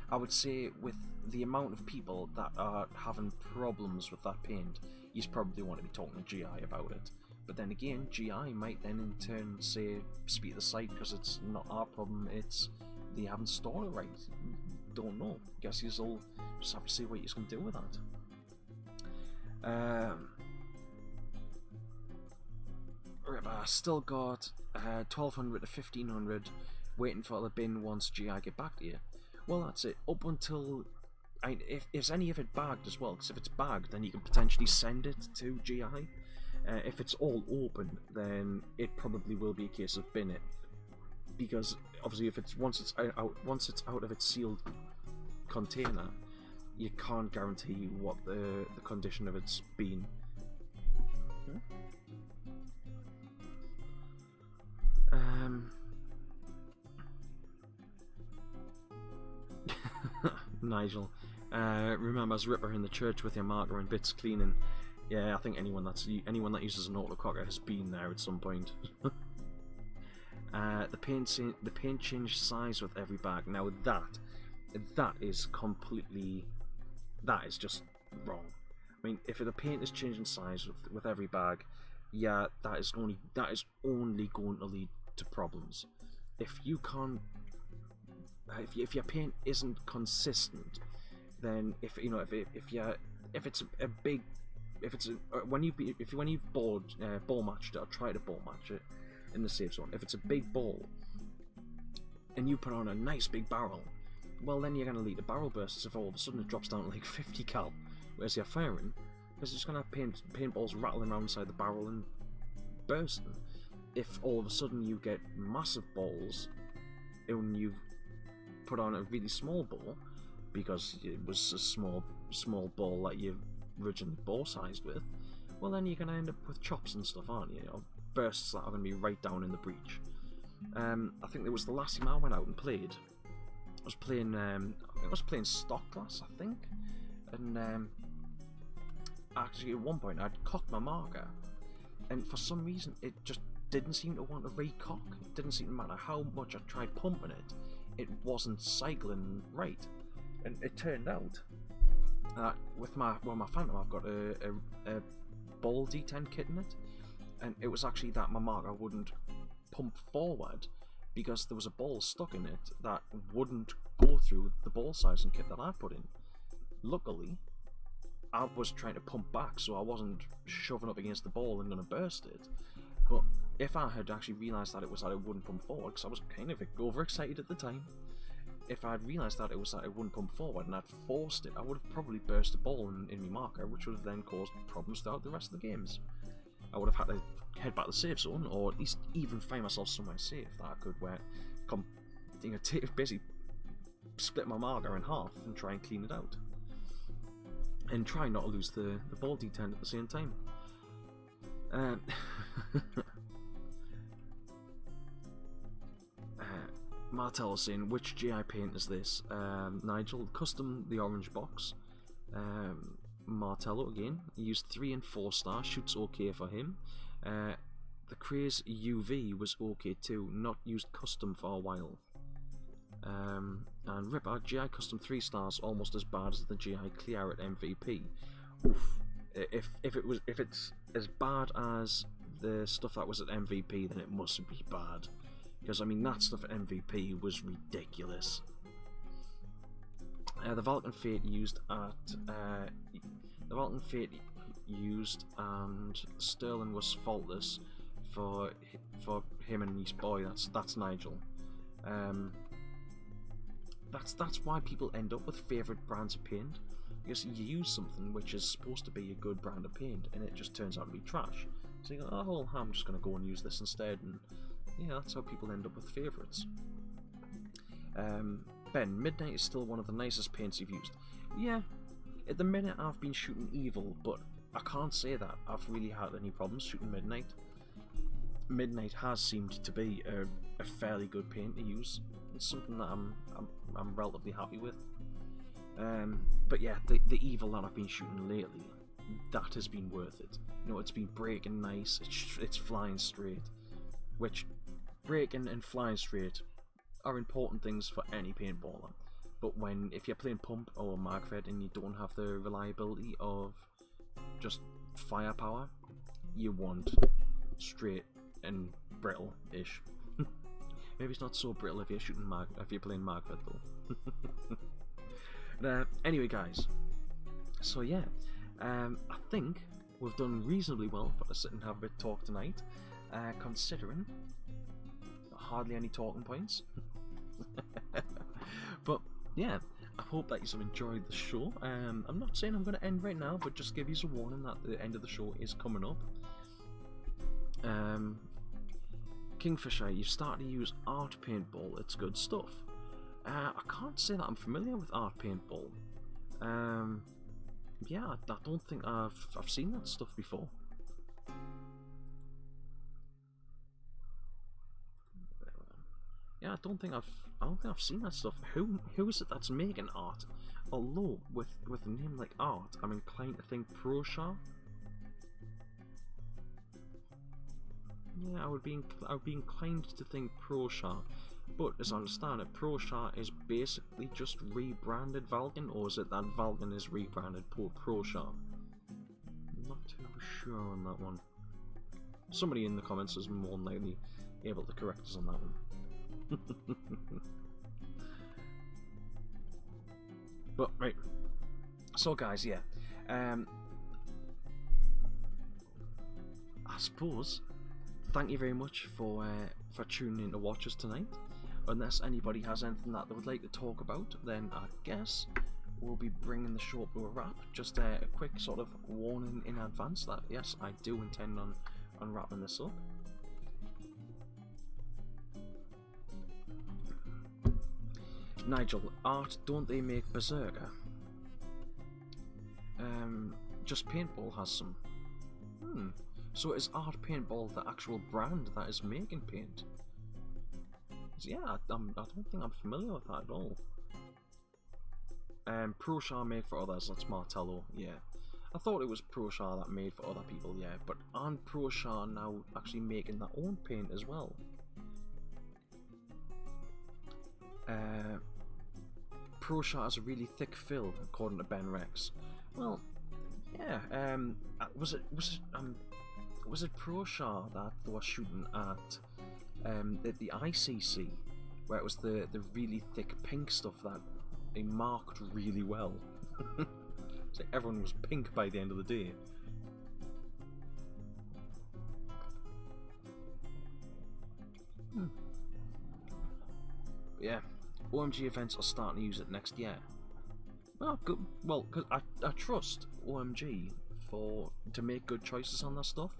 I would say with the amount of people that are having problems with that paint, you probably want to be talking to GI about it. But then again, GI might then in turn speak to the site because it's not our problem, it's they haven't stored it right. Don't know. Guess you'll just have to see what you can do with that. I still got 1200 to 1500 waiting for the bin once GI get back to you. Well, that's it. Up until if any of it bagged as well, because if it's bagged, then you can potentially send it to GI. If it's all open, then it probably will be a case of bin it, because obviously if it's once it's out of its sealed container, you can't guarantee what the condition of it's been. Nigel remembers Ripper in the church with your marker and bits cleaning. Yeah, I think anyone that uses an autococker has been there at some point. The paint changed size with every bag. Now that is just wrong. I mean, if the paint is changing size with every bag, yeah, that is only going to lead to problems. If you can't, if your paint isn't consistent, then when you've ball matched it or tried to ball match it in the safe zone, if it's a big ball and you put on a nice big barrel, well then you're going to lead to barrel bursts if all of a sudden it drops down to like 50 cal, whereas you're firing, because you're just going to have paintballs rattling around inside the barrel and bursting. If all of a sudden you get massive balls and you've put on a really small ball because it was a small ball that you originally ball sized with, well then you're going to end up with chops and stuff, aren't you? Or bursts that are going to be right down in the breech. I think it was the last time I went out and played. I was playing stock class, I think, and actually at one point I'd cocked my marker, and for some reason it just didn't seem to want to recock. It didn't seem to matter how much I tried pumping it, it wasn't cycling right. And it turned out that with my Phantom, I've got a ball D10 kit in it, and it was actually that my marker wouldn't pump forward because there was a ball stuck in it that wouldn't go through the ball sizing kit that I put in. Luckily, I was trying to pump back, so I wasn't shoving up against the ball and going to burst it. But if I had actually realised that it wouldn't pump forward, because I was kind of overexcited at the time, if I'd realised that it wouldn't pump forward and I'd forced it, I would have probably burst a ball in my marker, which would have then caused problems throughout the rest of the games. I would have had to head back to the safe zone, or at least even find myself somewhere safe that I could basically split my marker in half and try and clean it out. And try not to lose the ball detent at the same time. Martel's saying, which GI paint is this? Nigel, custom the orange box. Martello again, he used 3 and 4 star, shoots okay for him. The Craze UV was okay too, not used custom for a while. And Ripper, GI custom 3 stars, almost as bad as the GI clear at MVP. Oof. If it's as bad as the stuff that was at MVP, then it must be bad. Because I mean that stuff at MVP was ridiculous. The Vulcan Fate used and Sterling was faultless for him and his boy. That's Nigel. That's why people end up with favourite brands of paint, because you use something which is supposed to be a good brand of paint and it just turns out to be trash. So you go, oh well, I'm just going to go and use this instead, and yeah, that's how people end up with favourites. Ben, Midnight is still one of the nicest paints you've used. Yeah, at the minute I've been shooting Evil, but I can't say that I've really had any problems shooting Midnight. Midnight has seemed to be a fairly good paint to use. It's something that I'm relatively happy with. But yeah, the Evil that I've been shooting lately, that has been worth it. You know, it's been breaking nice, it's flying straight, which breaking and flying straight are important things for any paintballer. But if you're playing Pump or Magfed and you don't have the reliability of just firepower, you want straight and brittle-ish. Maybe it's not so brittle if you're playing Magfed though. Anyway, guys. So yeah, I think we've done reasonably well for to sit and have a bit of talk tonight, considering hardly any talking points. But yeah, I hope that you've enjoyed the show. I'm not saying I'm going to end right now, but just give you a warning that the end of the show is coming up. Kingfisher, you've started to use art paintball. It's good stuff. I can't say that I'm familiar with art paintball. Yeah, I don't think I've seen that stuff before. Yeah, I don't think I've seen that stuff. Who is it that's making art? Although with a name like Art, I'm inclined to think ProShar. Yeah, I would be inclined to think ProShar, but as I understand it, ProShar is basically just rebranded Vulcan, or is it that Vulcan is rebranded ProShar? I'm not too sure on that one. Somebody in the comments is more than likely able to correct us on that one. But right, so guys, yeah, I suppose thank you very much for tuning in to watch us tonight. Unless anybody has anything that they would like to talk about, then I guess we'll be bringing the show to a wrap. Just a quick sort of warning in advance that yes, I do intend on wrapping this up. Nigel, Art, don't they make Berserker? Just Paintball has some. So is Art Paintball the actual brand that is making paint? Yeah, I don't think I'm familiar with that at all. ProShar made for others, that's Martello, yeah. I thought it was ProShar that made for other people, yeah, but aren't ProShar now actually making their own paint as well? ProShar has a really thick fill, according to Ben Rex. Well, yeah. Was it ProShar that they were shooting at the ICC, where it was the really thick pink stuff that they marked really well? So everyone was pink by the end of the day. Yeah. OMG events are starting to use it next year. Well, good. Well, because I trust OMG to make good choices on that stuff.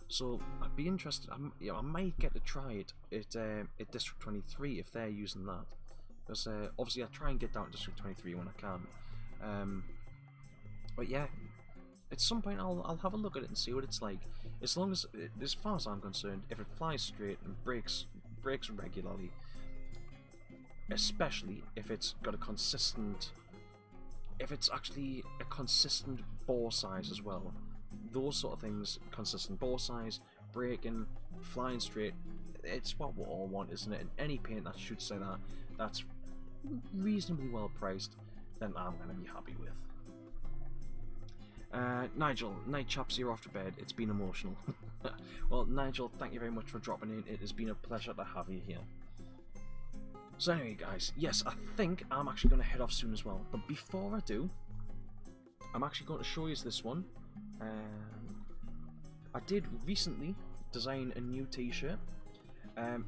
So I'd be interested. I might get to try it at District 23 if they're using that. because obviously I try and get down to District 23 when I can. But yeah, at some point I'll have a look at it and see what it's like. As long as far as I'm concerned, if it flies straight and breaks regularly, especially if it's got a consistent, if it's actually a consistent bore size as well, those sort of things, consistent bore size, breaking, flying straight, it's what we all want, isn't it? And any paint that should say that, that's reasonably well priced, then I'm going to be happy with. Nigel, night chaps, you're off to bed. It's been emotional. Well, Nigel, thank you very much for dropping in. It has been a pleasure to have you here. So anyway, guys, yes, I think I'm actually going to head off soon as well. But before I do, I'm actually going to show you this one. I did recently design a new t-shirt.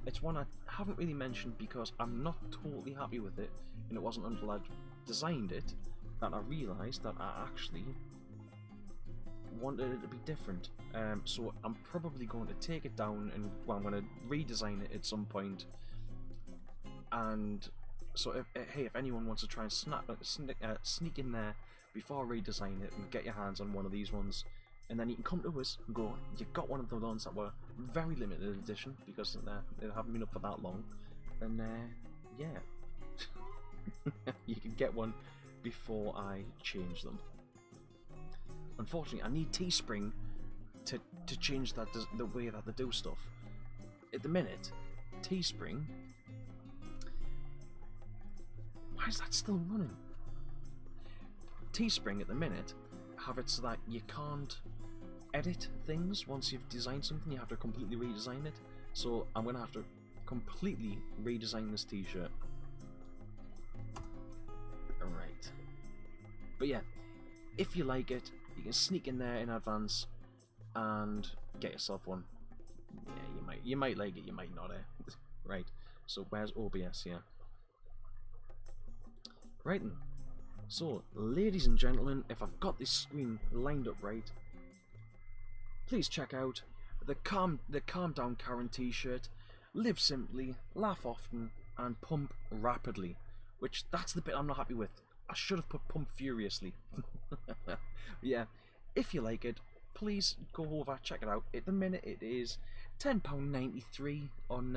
It's one I haven't really mentioned because I'm not totally happy with it, and it wasn't until I designed it that I realised that I actually wanted it to be different. So I'm probably going to take it down and, well, I'm going to redesign it at some point. And so if anyone wants to try and sneak in there before I redesign it and get your hands on one of these ones, and then you can come to us and go, you got one of the ones that were very limited edition because they haven't been up for that long, and yeah, you can get one before I change them. Unfortunately, I need Teespring to change that the way that they do stuff. At the minute, Teespring, why is that still running? Teespring at the minute have it so that you can't edit things once you've designed something. You have to completely redesign it. So I'm going to have to completely redesign this t-shirt. Alright. But yeah, if you like it, you can sneak in there in advance and get yourself one. Yeah, you might like it, you might not, eh? Right, so where's OBS here? Right then. So, ladies and gentlemen, if I've got this screen lined up right, please check out the Calm Down Karen t-shirt. Live simply, laugh often, and pump rapidly. Which, that's the bit I'm not happy with. I should have put pump furiously. Yeah, if you like it, please go over, check it out. At the minute it is £10.93 on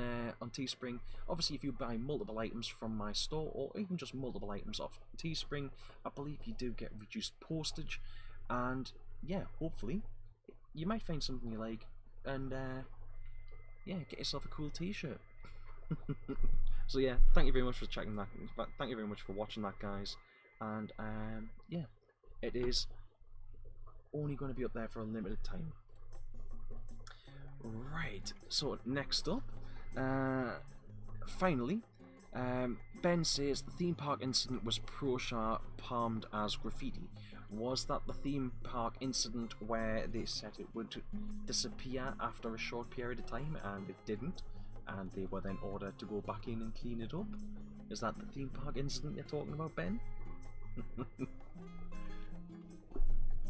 Teespring. Obviously, if you buy multiple items from my store, or even just multiple items off Teespring, I believe you do get reduced postage. And yeah, hopefully you might find something you like, and yeah, get yourself a cool t-shirt. So yeah, thank you very much for checking that. Thank you very much for watching that, guys. And yeah, it is only going to be up there for a limited time. Right, so next up, finally, Ben says the theme park incident was Proshar palmed as graffiti. Was that the theme park incident where they said it would disappear after a short period of time and it didn't, and they were then ordered to go back in and clean it up? Is that the theme park incident you're talking about, Ben?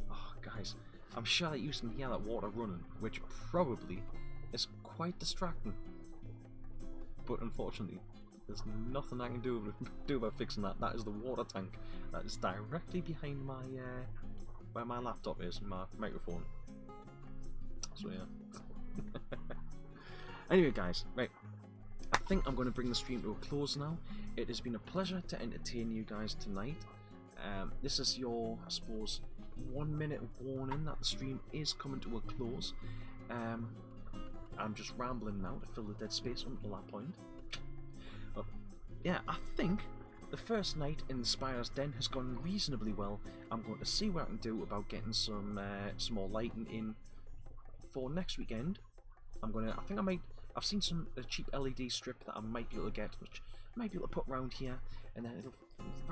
Oh, guys, I'm sure that you can hear that water running, which probably is quite distracting. But unfortunately, there's nothing I can do about fixing that. That is the water tank that is directly behind my where my laptop is, my microphone. So yeah. Anyway, guys, right. I think I'm going to bring the stream to a close now. It has been a pleasure to entertain you guys tonight. This is your, I suppose, 1 minute warning that the stream is coming to a close. I'm just rambling now to fill the dead space until that point. But yeah, I think the first night in the Spider's Den has gone reasonably well. I'm going to see what I can do about getting some more lighting in for next weekend. I think I might. I've seen some cheap LED strip that I might be able to get, which I might be able to put around here, and then it'll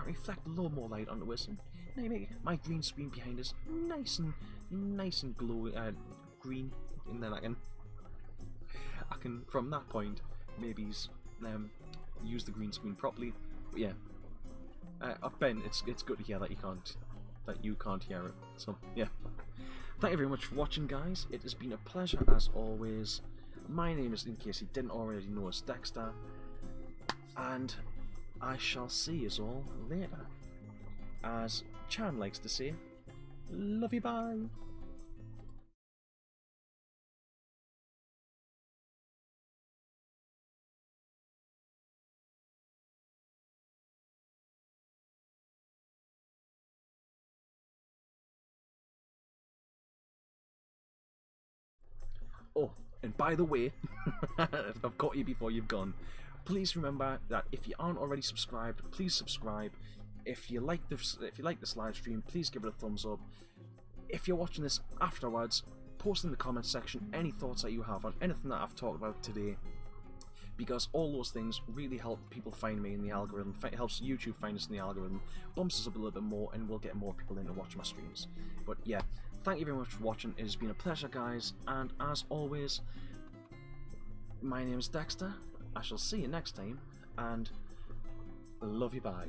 reflect a little more light onto us, and maybe my green screen behind us nice and glowy, green, and then I can from that point maybe use the green screen properly. But yeah, Ben, it's good to hear that you can't hear it. So yeah, thank you very much for watching, guys. It has been a pleasure as always. My name is, in case you didn't already know, is Dexter, and I shall see us all later. As Chan likes to say, love you, bye. Oh, and by the way, I've caught you before you've gone. Please remember that if you aren't already subscribed, please subscribe. If you like this live stream, please give it a thumbs up. If you're watching this afterwards, post in the comment section any thoughts that you have on anything that I've talked about today, because all those things really help people find me in the algorithm. It helps YouTube find us in the algorithm, bumps us up a little bit more, and we'll get more people in to watch my streams. But yeah, thank you very much for watching. It has been a pleasure, guys, and as always, my name is Dexter. I shall see you next time, and love you, bye.